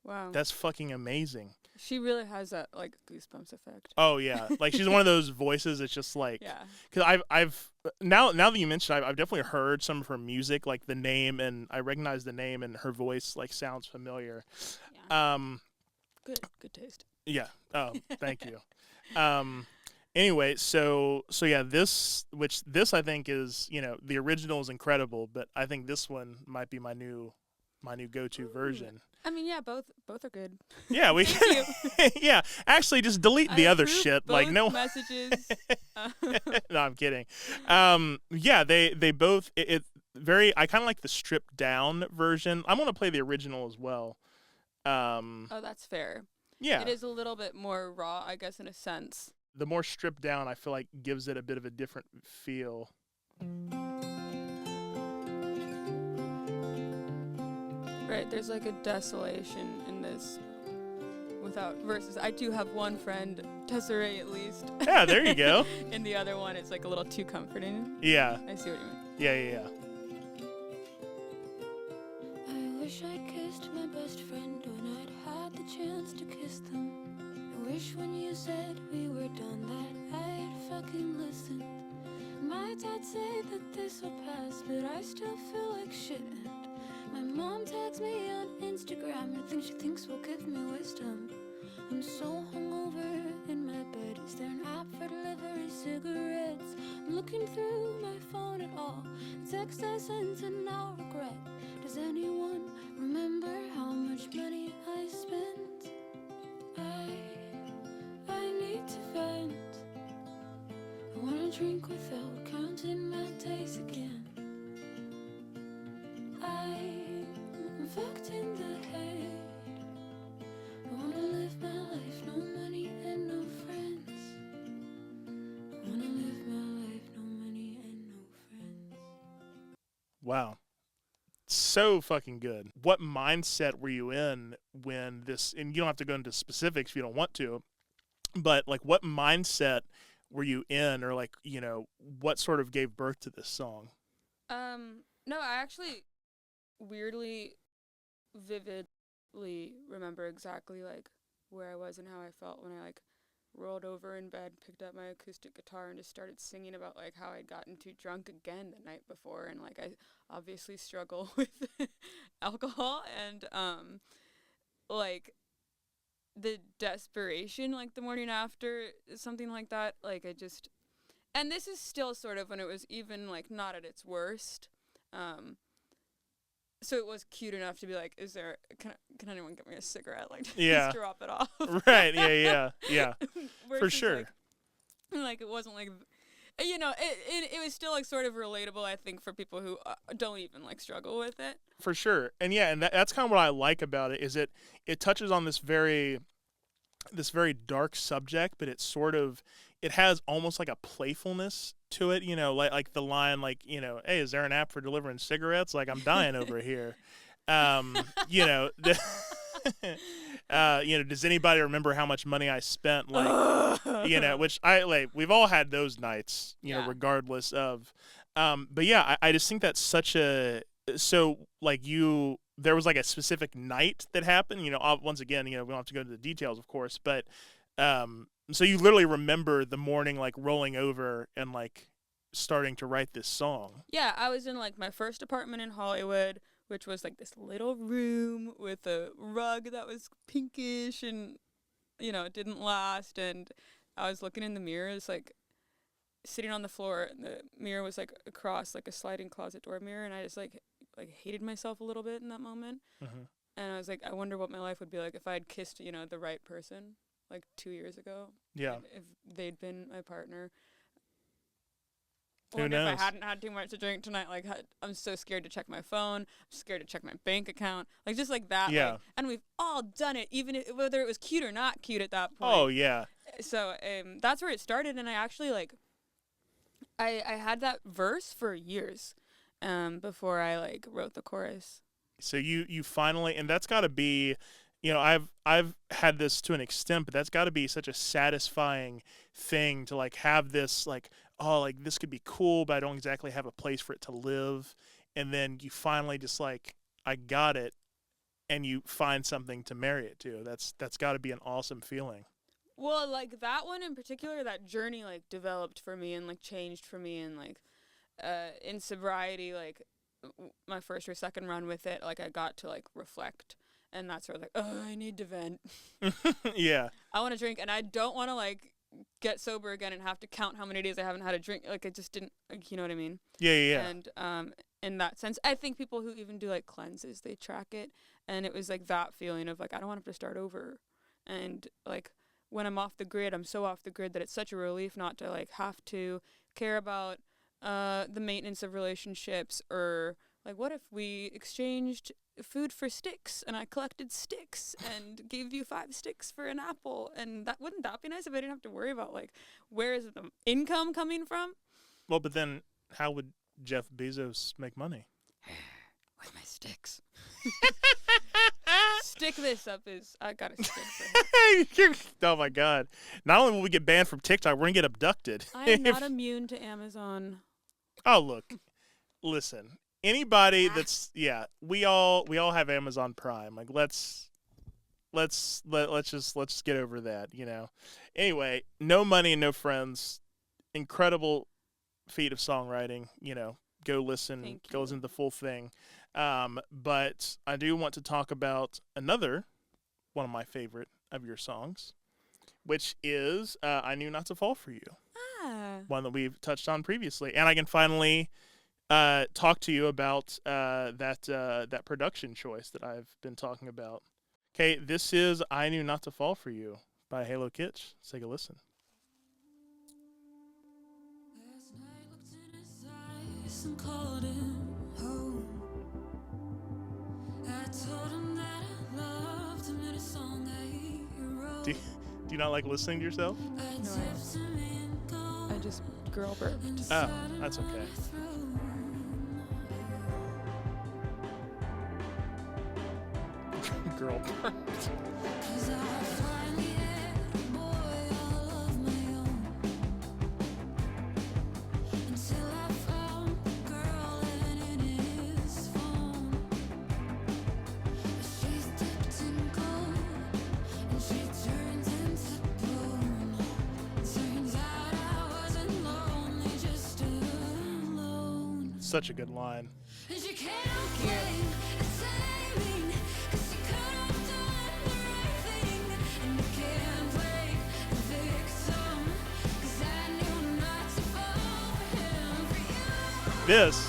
Wow. That's fucking amazing. She really has that like goosebumps effect. Oh yeah, like she's one of those voices that's just like, Yeah. because I've now that you mentioned, I've definitely heard some of her music, like the name, and I recognize the name, and her voice like sounds familiar. Yeah. Good taste. Yeah. Oh, thank you. Anyway, so yeah, this I think is, the original is incredible, but I think this one might be my new go-to version. I mean, yeah, both are good. Yeah, we Thank can. Yeah, actually, just delete the I other approve shit. Like both no messages. No, I'm kidding. Yeah, they both it very. I kind of like the stripped down version. I'm gonna play the original as well. Oh, that's fair. Yeah, It is a little bit more raw, I guess, in a sense. the more stripped down, I feel like gives it a bit of a different feel. Right, there's like a desolation in this without verses. I do have one friend, Desiree at least. Yeah, there you go. And the other one, it's like a little too comforting. Yeah, I see what you mean. yeah. I wish I kissed my best friend when I'd had the chance to kiss them. I wish when you said we were done that I'd fucking listened. My dad say that this will pass, but I still feel like shit. And my mom tags me on Instagram and thinks she thinks will give me wisdom. I'm so hungover in my bed. Is there an app for delivery cigarettes? I'm looking through my phone at all text I sent and now regret. Does anyone remember how much money I spent? I need to vent. I wanna drink without counting my days again. I'm fucked in the head. I wanna live my life, no money and no friends. I wanna live my life, no money and no friends. Wow. So fucking good. What mindset were you in when this, and you don't have to go into specifics if you don't want to, but like what mindset were you in, or like, what sort of gave birth to this song? No, I actually weirdly vividly remember exactly like where I was and how I felt when I like rolled over in bed, picked up my acoustic guitar and just started singing about like how I'd gotten too drunk again the night before, and like I obviously struggle with alcohol, and like the desperation like the morning after, something like that, like I just, and this is still sort of when it was even like not at its worst. So it was cute enough to be like, can anyone get me a cigarette? Like, Yeah. just drop it off. Right. Yeah. For Versus, sure. Like it wasn't like, it was still like sort of relatable, I think, for people who don't even like struggle with it. For sure. And yeah, and that's kind of what I like about it, is it touches on this very dark subject, but it has almost like a playfulness to it, like the line, like, hey, is there an app for delivering cigarettes? Like, I'm dying over here. Does anybody remember how much money I spent? Like, which we've all had those nights, regardless of, but yeah, I just think that's there was like a specific night that happened, once again, we don't have to go into the details, of course, but, so you literally remember the morning, like rolling over and like starting to write this song. Yeah, I was in like my first apartment in Hollywood, which was like this little room with a rug that was pinkish and, it didn't last. And I was looking in the mirror, it's like sitting on the floor, and the mirror was like across like a sliding closet door mirror. And I just like hated myself a little bit in that moment. Mm-hmm. And I was like, I wonder what my life would be like if I had kissed, the right person like 2 years ago. Yeah. If they'd been my partner. Who Wonder knows? if I hadn't had too much to drink tonight. Like, I'm so scared to check my phone. I'm scared to check my bank account. Like, just like that. Yeah. Like, and we've all done it, even whether it was cute or not cute at that point. Oh, yeah. So that's where it started. And I actually, like, I had that verse for years before I, like, wrote the chorus. So you finally, and that's got to be, I've had this to an extent, but that's got to be such a satisfying thing to like have this like, oh, like this could be cool, but I don't exactly have a place for it to live, and then you finally just like, I got it, and you find something to marry it to. That's got to be an awesome feeling. Well, like that one in particular, that journey like developed for me and like changed for me, and like in sobriety, like my first or second run with it, like I got to like reflect, and that's where like, oh, I need to vent. Yeah. I want to drink, and I don't want to like get sober again and have to count how many days I haven't had a drink. Like I just didn't, like, you know what I mean? Yeah. And in that sense, I think people who even do like cleanses, they track it, and it was like that feeling of like, I don't want to have to start over, and like when I'm off the grid, I'm so off the grid that it's such a relief not to like have to care about the maintenance of relationships, or like what if we exchanged food for sticks and I collected sticks and gave you 5 sticks for an apple, and that wouldn't that be nice if I didn't have to worry about like where is the income coming from? Well, but then how would Jeff Bezos make money? With my sticks. Stick this up is I got a stick for him. Oh my God! Not only will we get banned from TikTok, we're gonna get abducted. I am not immune to Amazon. Oh look, listen. Anybody that's we all have Amazon Prime. Like let's just get over that. Anyway, no money and no friends. Incredible feat of songwriting. Go listen. Go listen to the full thing. But I do want to talk about another one of my favorite of your songs, which is I Knew Not to Fall For You. One that we've touched on previously. And I can finally talk to you about that production choice that I've been talking about. Okay, this is I Knew Not to Fall For You by Halo Kitsch. Let's take a listen. Last night looked in his eyes and called him home. I told him that I loved him in a song I wrote. Do you not like listening to yourself? I just girl burped. Oh, that's okay. Girl burped. Such a good line. This.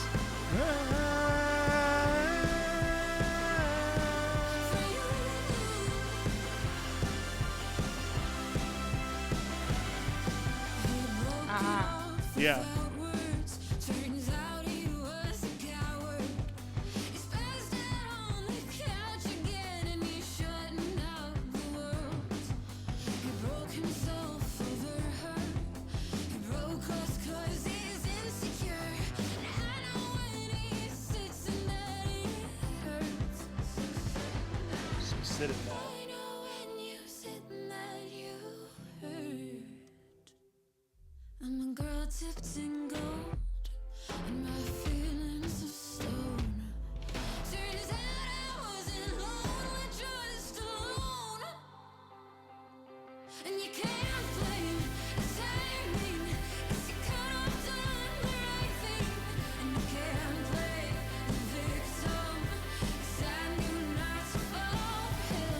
Yeah. Sit in that. I'm a girl tipped in gold, and my feelings of stone. Turns out I wasn't lonely, just alone. And you can't blame the timing, 'cause you could have done the right thing. And you can't blame the victim, 'cause I knew not to fall for him.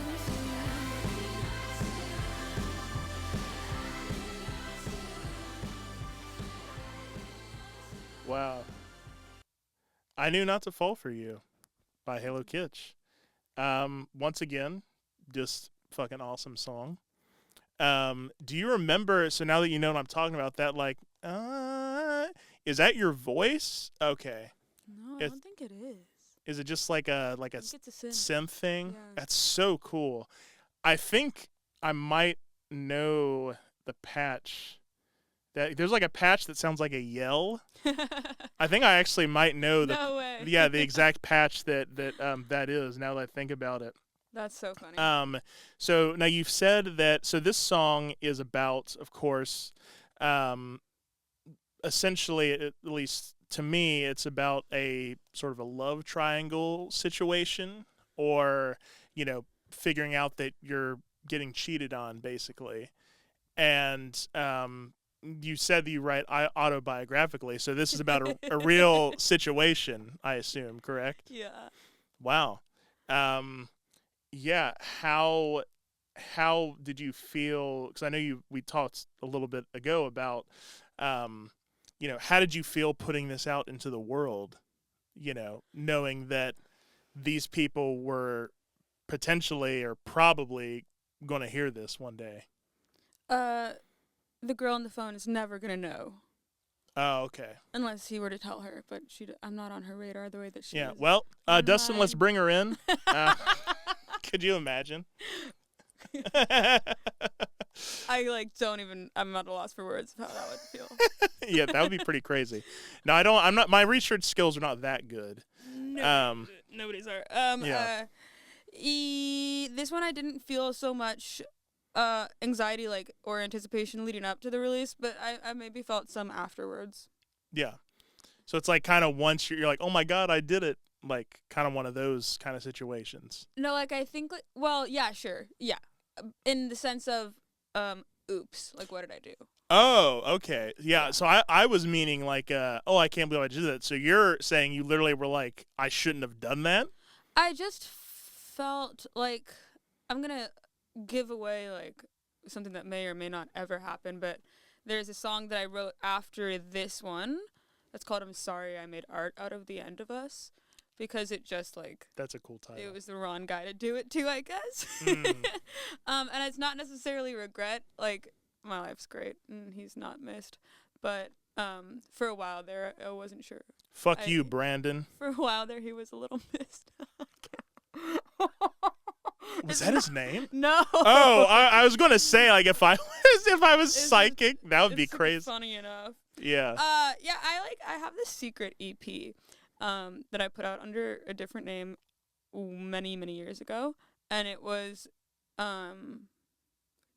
Wow. I Knew Not to Fall For You by Halo Kitsch. Once again, just fucking awesome song. Do you remember, so now that you know what I'm talking about, that like, is that your voice? Okay. No, I don't think it is. Is it just like a It's a synth thing? Yeah. That's so cool. I think I might know the patch. There's like a patch that sounds like a yell. I think I actually might know No way. the exact patch that is, now that I think about it. That's so funny. So now you've said that. So this song is about, of course, essentially, at least to me, it's about a sort of a love triangle situation, or figuring out that you're getting cheated on, basically. And you said that you write autobiographically, so this is about a real situation, I assume, correct? Yeah. Wow. Yeah. How did you feel? Because I know we talked a little bit ago about, how did you feel putting this out into the world? Knowing that these people were potentially or probably going to hear this one day. The girl on the phone is never gonna know. Oh, okay. Unless he were to tell her, but I'm not on her radar the way that she is. Well, on Dustin, mine. let's bring her in. Could you imagine? I'm at a loss for words of how that would feel. Yeah, that would be pretty crazy. No, I'm not. My research skills are not that good. Nobody's are. Yeah. This one I didn't feel so much anxiety or anticipation leading up to the release, but I maybe felt some afterwards. Yeah. So it's like kind of once you're like, oh my God, I did it. Like kind of one of those kind of situations. No, I think yeah, sure. Yeah. In the sense of oops, what did I do? Oh, okay. Yeah. So I was meaning I can't believe I did that. So you're saying you literally were like, I shouldn't have done that? I just felt like I'm going to give away something that may or may not ever happen, but there's a song that I wrote after this one that's called I'm Sorry I Made Art Out of the End of Us, because it just that's a cool title. It was the wrong guy to do it to, I guess. And it's not necessarily regret. My life's great and he's not missed, but for a while there I wasn't sure. Fuck you, Brandon. For a while there he was a little missed. Was that his name? No. Oh, I was gonna say if I was psychic, that would be crazy. Funny enough. Yeah. Yeah. I have this secret EP, that I put out under a different name, many years ago, and it was,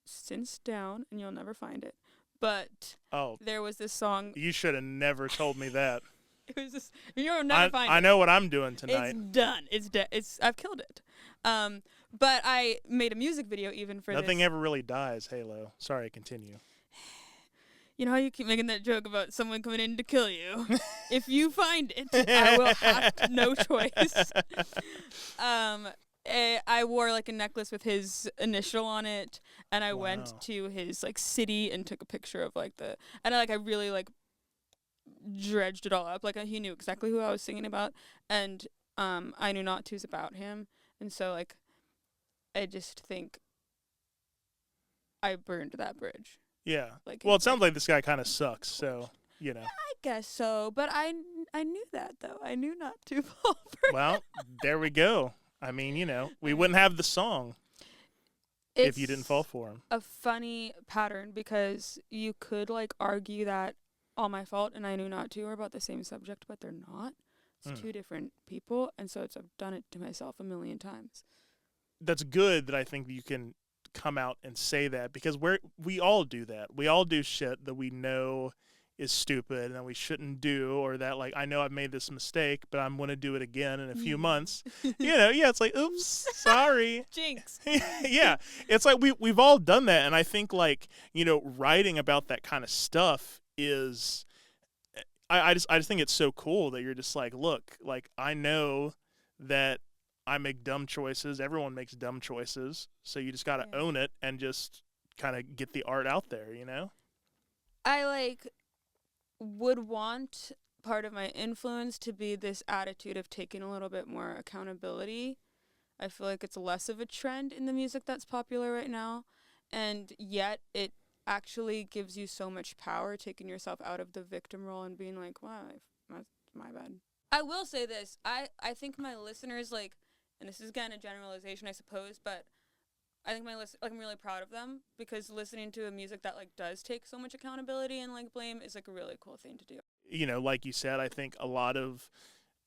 since down, and you'll never find it. But there was this song. You should have never told me that. It was this. You'll never find it. I know what I'm doing tonight. It's done. It's dead. I've killed it. But I made a music video even for Nothing this. ever really dies, Halo. Sorry, continue. You know how you keep making that joke about someone coming in to kill you? If you find it, I will have no choice. I wore a necklace with his initial on it, and I went to his city and took a picture of and I really dredged it all up. He knew exactly who I was singing about, and I Knew Not To's about him, and so I just think I burned that bridge. Yeah. Well, it sounds like this guy kind of sucks, so, I guess so, but I knew that, though. I knew not to fall for Well, there we go. I mean, we wouldn't have the song if you didn't fall for him. A funny pattern, because you could, argue that All My Fault and I Knew Not To are about the same subject, but they're not. It's two different people, and so I've done it to myself a million times. That's good that I think you can come out and say that, because we all do that. We all do shit that we know is stupid and that we shouldn't do, or that I know I've made this mistake, but I'm going to do it again in a few months. It's oops, sorry. Jinx. Yeah. It's we've all done that, and I think writing about that kind of stuff is I just think it's so cool that you're just look, I know that I make dumb choices. Everyone makes dumb choices. So you just got to own it and just kind of get the art out there, I would want part of my influence to be this attitude of taking a little bit more accountability. I feel like it's less of a trend in the music that's popular right now, and yet it actually gives you so much power, taking yourself out of the victim role and being wow, that's my bad. I will say this. I think my listeners, and this is again a generalization, I suppose, but I think I'm really proud of them, because listening to a music that does take so much accountability and blame is a really cool thing to do. Like you said, I think a lot of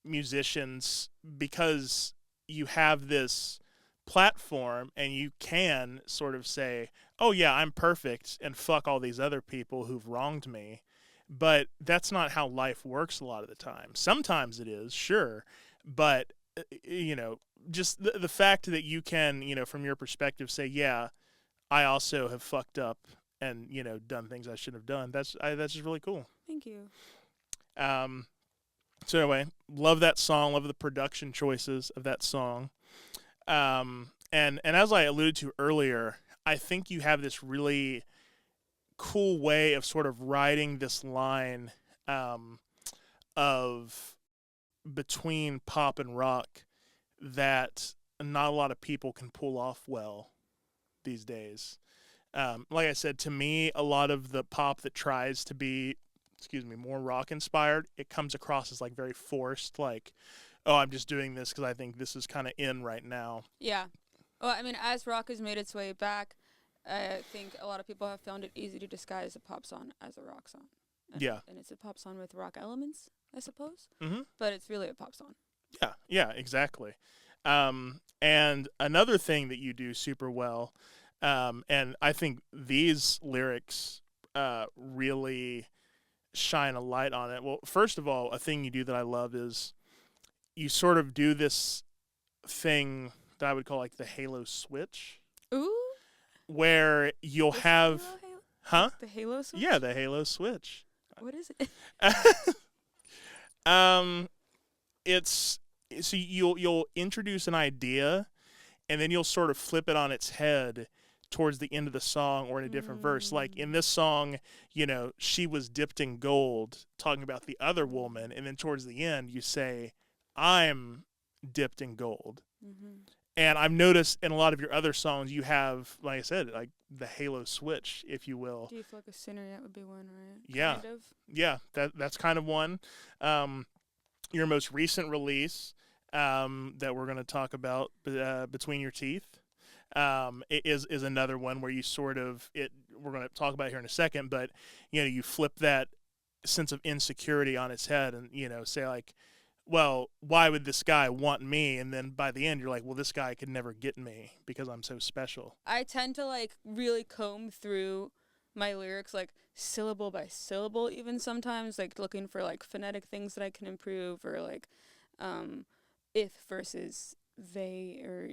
musicians, because you have this platform and you can sort of say, oh yeah, I'm perfect and fuck all these other people who've wronged me. But that's not how life works a lot of the time. Sometimes it is, sure, but just the fact that you can, from your perspective say, yeah, I also have fucked up and, done things I shouldn't have done. That's just really cool. Thank you. So anyway, love that song, love the production choices of that song. And as I alluded to earlier, I think you have this really cool way of sort of riding this line of between pop and rock that not a lot of people can pull off well these days. Like I said, to me, a lot of the pop that tries to be, more rock inspired, it comes across as like very forced, like, oh, I'm just doing this because I think this is kind of in right now. Yeah. Well, I mean, as rock has made its way back, I think a lot of people have found it easy to disguise a pop song as a rock song. Yeah. And it's a pop song with rock elements, I suppose. Mm-hmm. But it's really a pop song. Yeah, exactly. And another thing that you do super well, and I think these lyrics really shine a light on it. Well, first of all, a thing you do that I love is you sort of do this thing that I would call like the Halo switch. Ooh. Where you'll have... Halo? Huh? The Halo switch? Yeah, the Halo switch. What is it? It's... So you'll introduce an idea, and then you'll sort of flip it on its head towards the end of the song or in a different verse. Like in this song, she was dipped in gold, talking about the other woman, and then towards the end you say, I'm dipped in gold. Mm-hmm. And I've noticed in a lot of your other songs you have, like I said, like the Halo switch, if you will. Do you feel like a sinner yet would be one, right? Yeah. Kind of. Yeah, that's kind of one. Your most recent release that we're going to talk about, Between Your Teeth, is another one where you sort of we're going to talk about it here in a second, but you flip that sense of insecurity on its head and say like, well, why would this guy want me? And then by the end you're like, well, this guy could never get me because I'm so special. I tend to like really comb through my lyrics like syllable by syllable, even sometimes, like looking for like phonetic things that I can improve, or like if versus they, or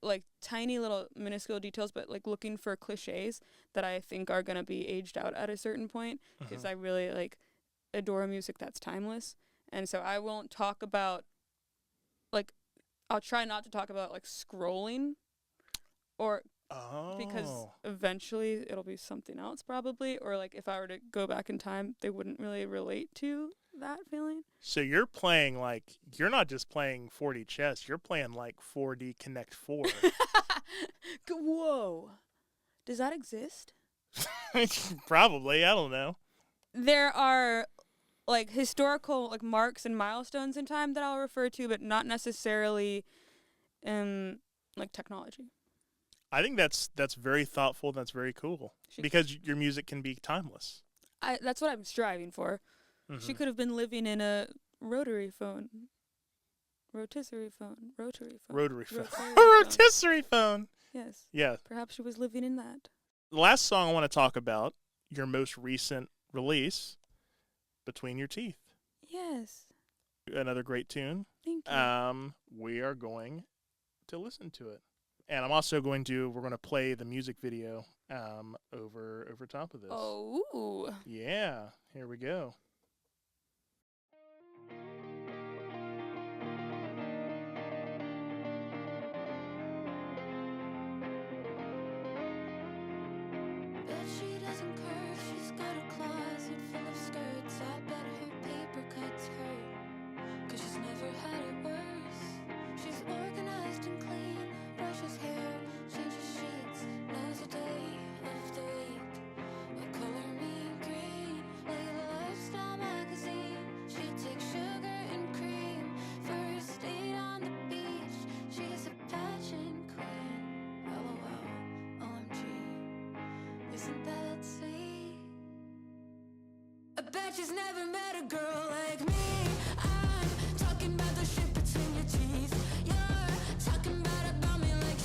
like tiny little minuscule details, but like looking for cliches that I think are going to be aged out at a certain point, because I really like adore music that's timeless. And so I won't talk about like, I'll try not to talk about like scrolling, or because eventually it'll be something else probably, or like if I were to go back in time, they wouldn't really relate to that feeling. So you're playing like, you're not just playing 4D chess, you're playing like 4D Connect 4. Whoa. Does that exist? Probably, I don't know. There are like historical like marks and milestones in time that I'll refer to, but not necessarily like technology. I think that's very thoughtful. That's very cool because your music can be timeless. That's what I'm striving for. Mm-hmm. She could have been living in a rotisserie phone. Rotisserie phone. Yes. Yeah. Perhaps she was living in that. The last song I want to talk about, your most recent release, Between Your Teeth. Yes. Another great tune. Thank you. We are going to listen to it. And I'm also we're going to play the music video over top of this. Oh. Yeah, here we go. Bet she doesn't curve, she's got a closet full of skirts. I bet her paper cuts hurt, 'cause she's never had it worse. She's organized and clean, brushes hair, changes sheets, knows a day of the week. What color me green, like a lifestyle magazine. She takes sugar and cream, first date on the beach. She's a pageant queen, LOL, OMG. Isn't that sweet? I bet she's never met a girl like me. I'm talking about the shit between your teeth. You're talking about me like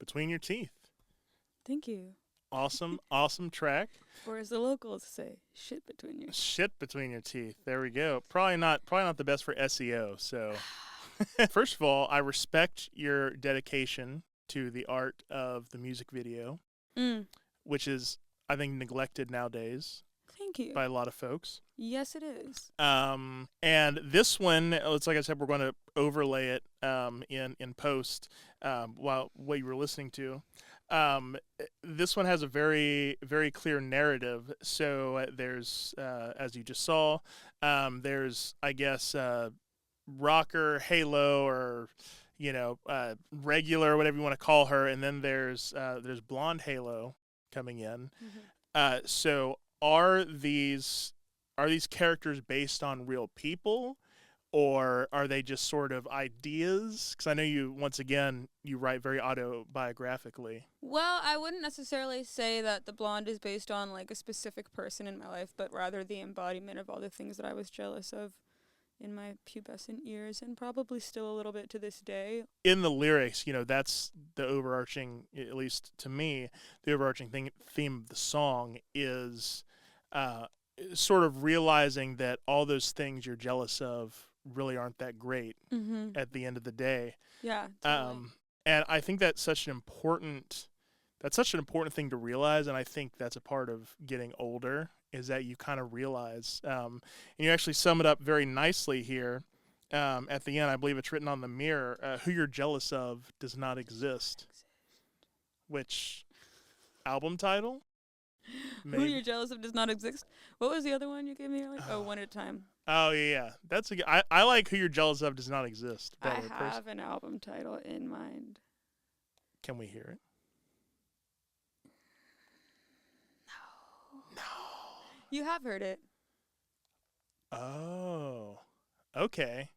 Between Your Teeth. Thank you. Awesome track. Or as the locals say, shit between your teeth. Shit between your teeth. There we go. Probably not the best for SEO. So, first of all, I respect your dedication to the art of the music video, which is, I think, neglected nowadays. Thank you. By a lot of folks. Yes, it is. And this one, it's like I said, we're going to overlay it in post while what you were listening to. This one has a very, very clear narrative. So there's, as you just saw, there's, I guess, rocker, Halo, or regular, whatever you want to call her, and then there's blonde Halo coming in. So are these characters based on real people, or are they just sort of ideas? Because I know you, once again, you write very autobiographically. Well, I wouldn't necessarily say that the blonde is based on like a specific person in my life, but rather the embodiment of all the things that I was jealous of in my pubescent years, and probably still a little bit to this day. In the lyrics, that's the overarching, at least to me, the overarching theme of the song is sort of realizing that all those things you're jealous of really aren't that great at the end of the day. Yeah. Totally. And I think that's such an important thing to realize, and I think that's a part of getting older, is that you kind of realize, and you actually sum it up very nicely here at the end. I believe it's written on the mirror, who you're jealous of does not exist. Which album title? Maybe. Who you're jealous of does not exist. What was the other one you gave me earlier? One at a time. Oh yeah. That's I like Who You're Jealous of Does Not Exist. I have an album title in mind. Can we hear it? No. You have heard it. Oh. Okay.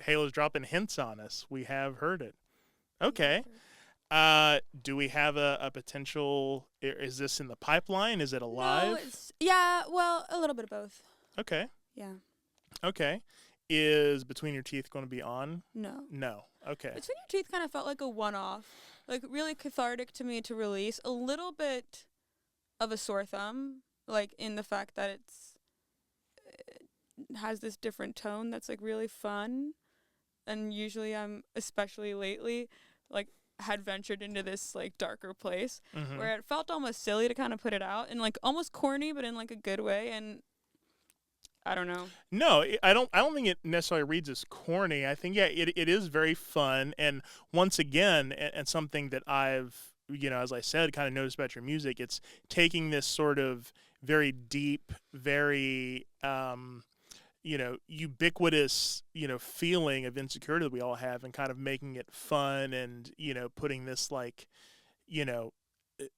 Halo's dropping hints on us. We have heard it. Okay. Do we have a potential? Is this in the pipeline? Is it alive? No, well, a little bit of both. Okay. Yeah. Okay. Is Between Your Teeth going to be on? No. No. Okay. Between Your Teeth kind of felt like a one-off, like really cathartic to me to release. A little bit of a sore thumb, like in the fact that it has this different tone that's like really fun, and usually especially lately, like, had ventured into this like darker place where it felt almost silly to kind of put it out, and like almost corny, but in like a good way. And I don't know. No, I don't think it necessarily reads as corny. I think it is very fun, and once again, and something that I've, as I said, kind of noticed about your music, it's taking this sort of very deep, very ubiquitous, feeling of insecurity that we all have, and kind of making it fun, and, putting this like,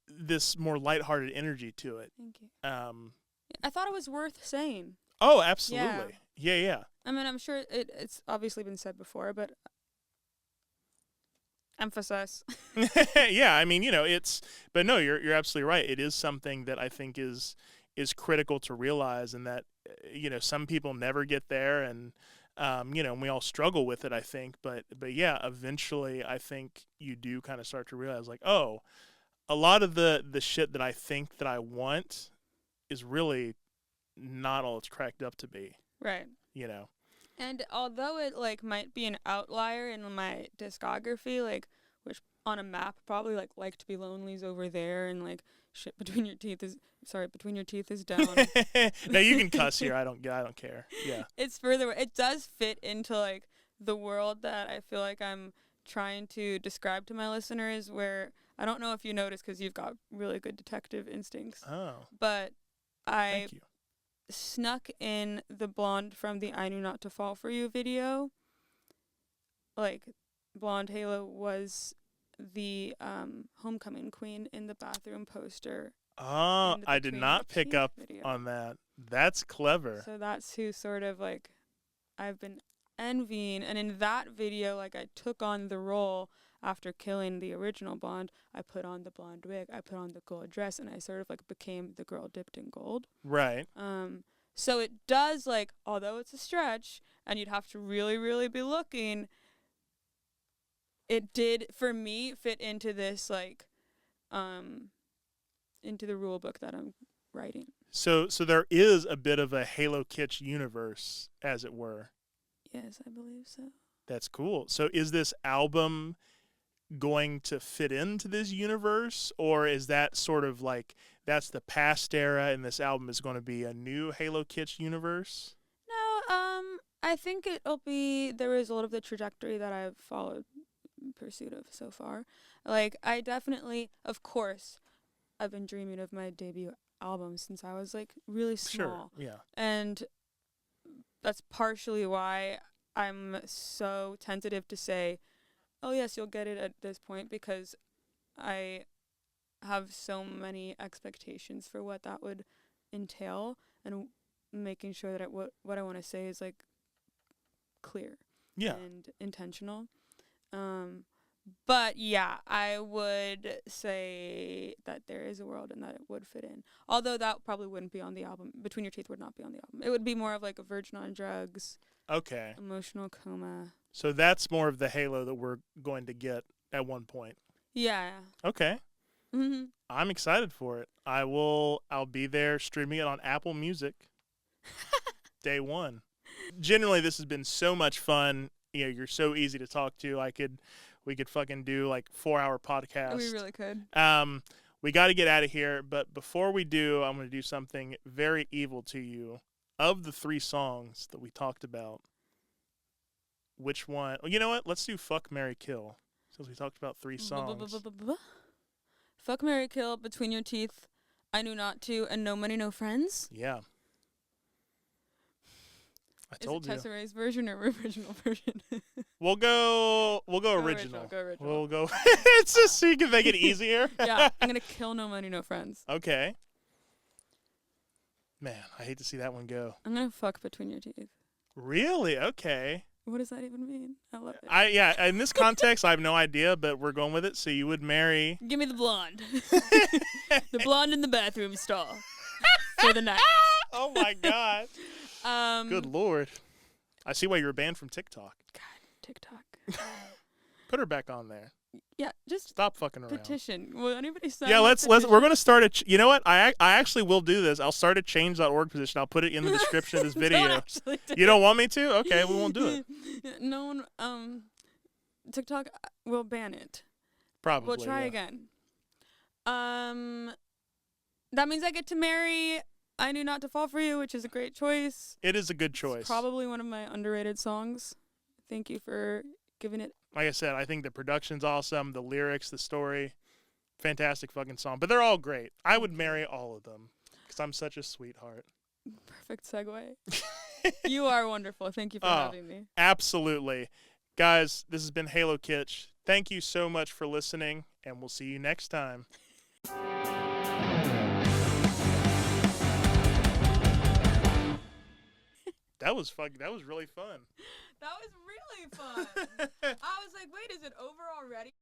this more lighthearted energy to it. Thank you. I thought it was worth saying. Oh, absolutely. Yeah. I mean, I'm sure it's obviously been said before, but emphasize. Yeah, I mean, but no, you're absolutely right. It is something that I think is critical to realize, and that, some people never get there, and, and we all struggle with it, I think, but yeah, eventually I think you do kind of start to realize, like, oh, a lot of the shit that I think that I want is really not all it's cracked up to be. Right. And although it like might be an outlier in my discography, like, which on a map probably like to be lonely's over there, and like shit between your teeth is down. No, you can cuss here. I don't care. Yeah. It's further. It does fit into like the world that I feel like I'm trying to describe to my listeners, where I don't know if you noticed, because you've got really good detective instincts. Oh. But Thank you. Snuck in the blonde from the I Knew Not to Fall For You video. Like, blonde Halo was the homecoming queen in the bathroom poster. Oh, I did not pick up on that. That's clever. So that's who sort of like I've been envying. And in that video, like, I took on the role. After killing the original blonde, I put on the blonde wig, I put on the gold dress, and I sort of like became the girl dipped in gold. Right. So it does, like, although it's a stretch, and you'd have to really, really be looking, it did for me fit into this like into the rule book that I'm writing. So there is a bit of a Halo Kitsch universe, as it were. Yes, I believe so. That's cool. So is this album going to fit into this universe, or is that sort of like that's the past era and this album is going to be a new Halo Kitsch universe? No, I think it'll be the result of the trajectory that I've followed in pursuit of so far. Like, I definitely, of course, I've been dreaming of my debut album since I was like really small. Sure, yeah. And that's partially why I'm so tentative to say, oh yes, you'll get it at this point, because I have so many expectations for what that would entail, and making sure that what I want to say is like clear and intentional. But yeah, I would say that there is a world and that it would fit in. Although that probably wouldn't be on the album. Between Your Teeth would not be on the album. It would be more of like a Virgin on Drugs. Okay. Emotional Coma. So that's more of the Halo that we're going to get at one point. Yeah. Okay. Mm-hmm. I'm excited for it. I'll be there streaming it on Apple Music day one. Generally, this has been so much fun. You know, you're so easy to talk to. We could fucking do like 4-hour podcast. We really could. We got to get out of here, but before we do, I'm going to do something very evil to you. Of the 3 songs that we talked about, which one? Well, you know what? Let's do Fuck, Marry, Kill, since we talked about 3 songs. Fuck, Marry, Kill, Between Your Teeth, I Knew Not To, and No Money, No Friends. Yeah. I told you. Is it Tesserae's version or original version? We'll go original. We'll go. It's just so you can make it easier. Yeah, I'm gonna kill No Money, No Friends. Okay. Man, I hate to see that one go. I'm gonna fuck Between Your Teeth. Really? Okay. What does that even mean? I love it. Yeah. In this context, I have no idea, but we're going with it. So you would marry? Give me the blonde. The blonde in the bathroom stall for the night. Oh my god. Good lord. I see why you were banned from TikTok. God, TikTok. Put her back on there. Yeah, just stop fucking around. Petition. Will anybody sign? Yeah, let's. We're gonna start you know what? I actually will do this. I'll start a change.org petition. I'll put it in the description of this video. You don't want me to? Okay, we won't do it. No one. TikTok will ban it. Probably. We'll try again. That means I get to marry I Knew Not to Fall For You, which is a great choice. It is a good choice. It's probably one of my underrated songs. Thank you for giving it. Like I said, I think the production's awesome, the lyrics, the story, fantastic fucking song. But they're all great. I would marry all of them because I'm such a sweetheart. Perfect segue. You are wonderful. Thank you for having me. Absolutely. Guys, this has been Halo Kitsch. Thank you so much for listening, and we'll see you next time. That was really fun. That was really fun. I was like, wait, is it over already?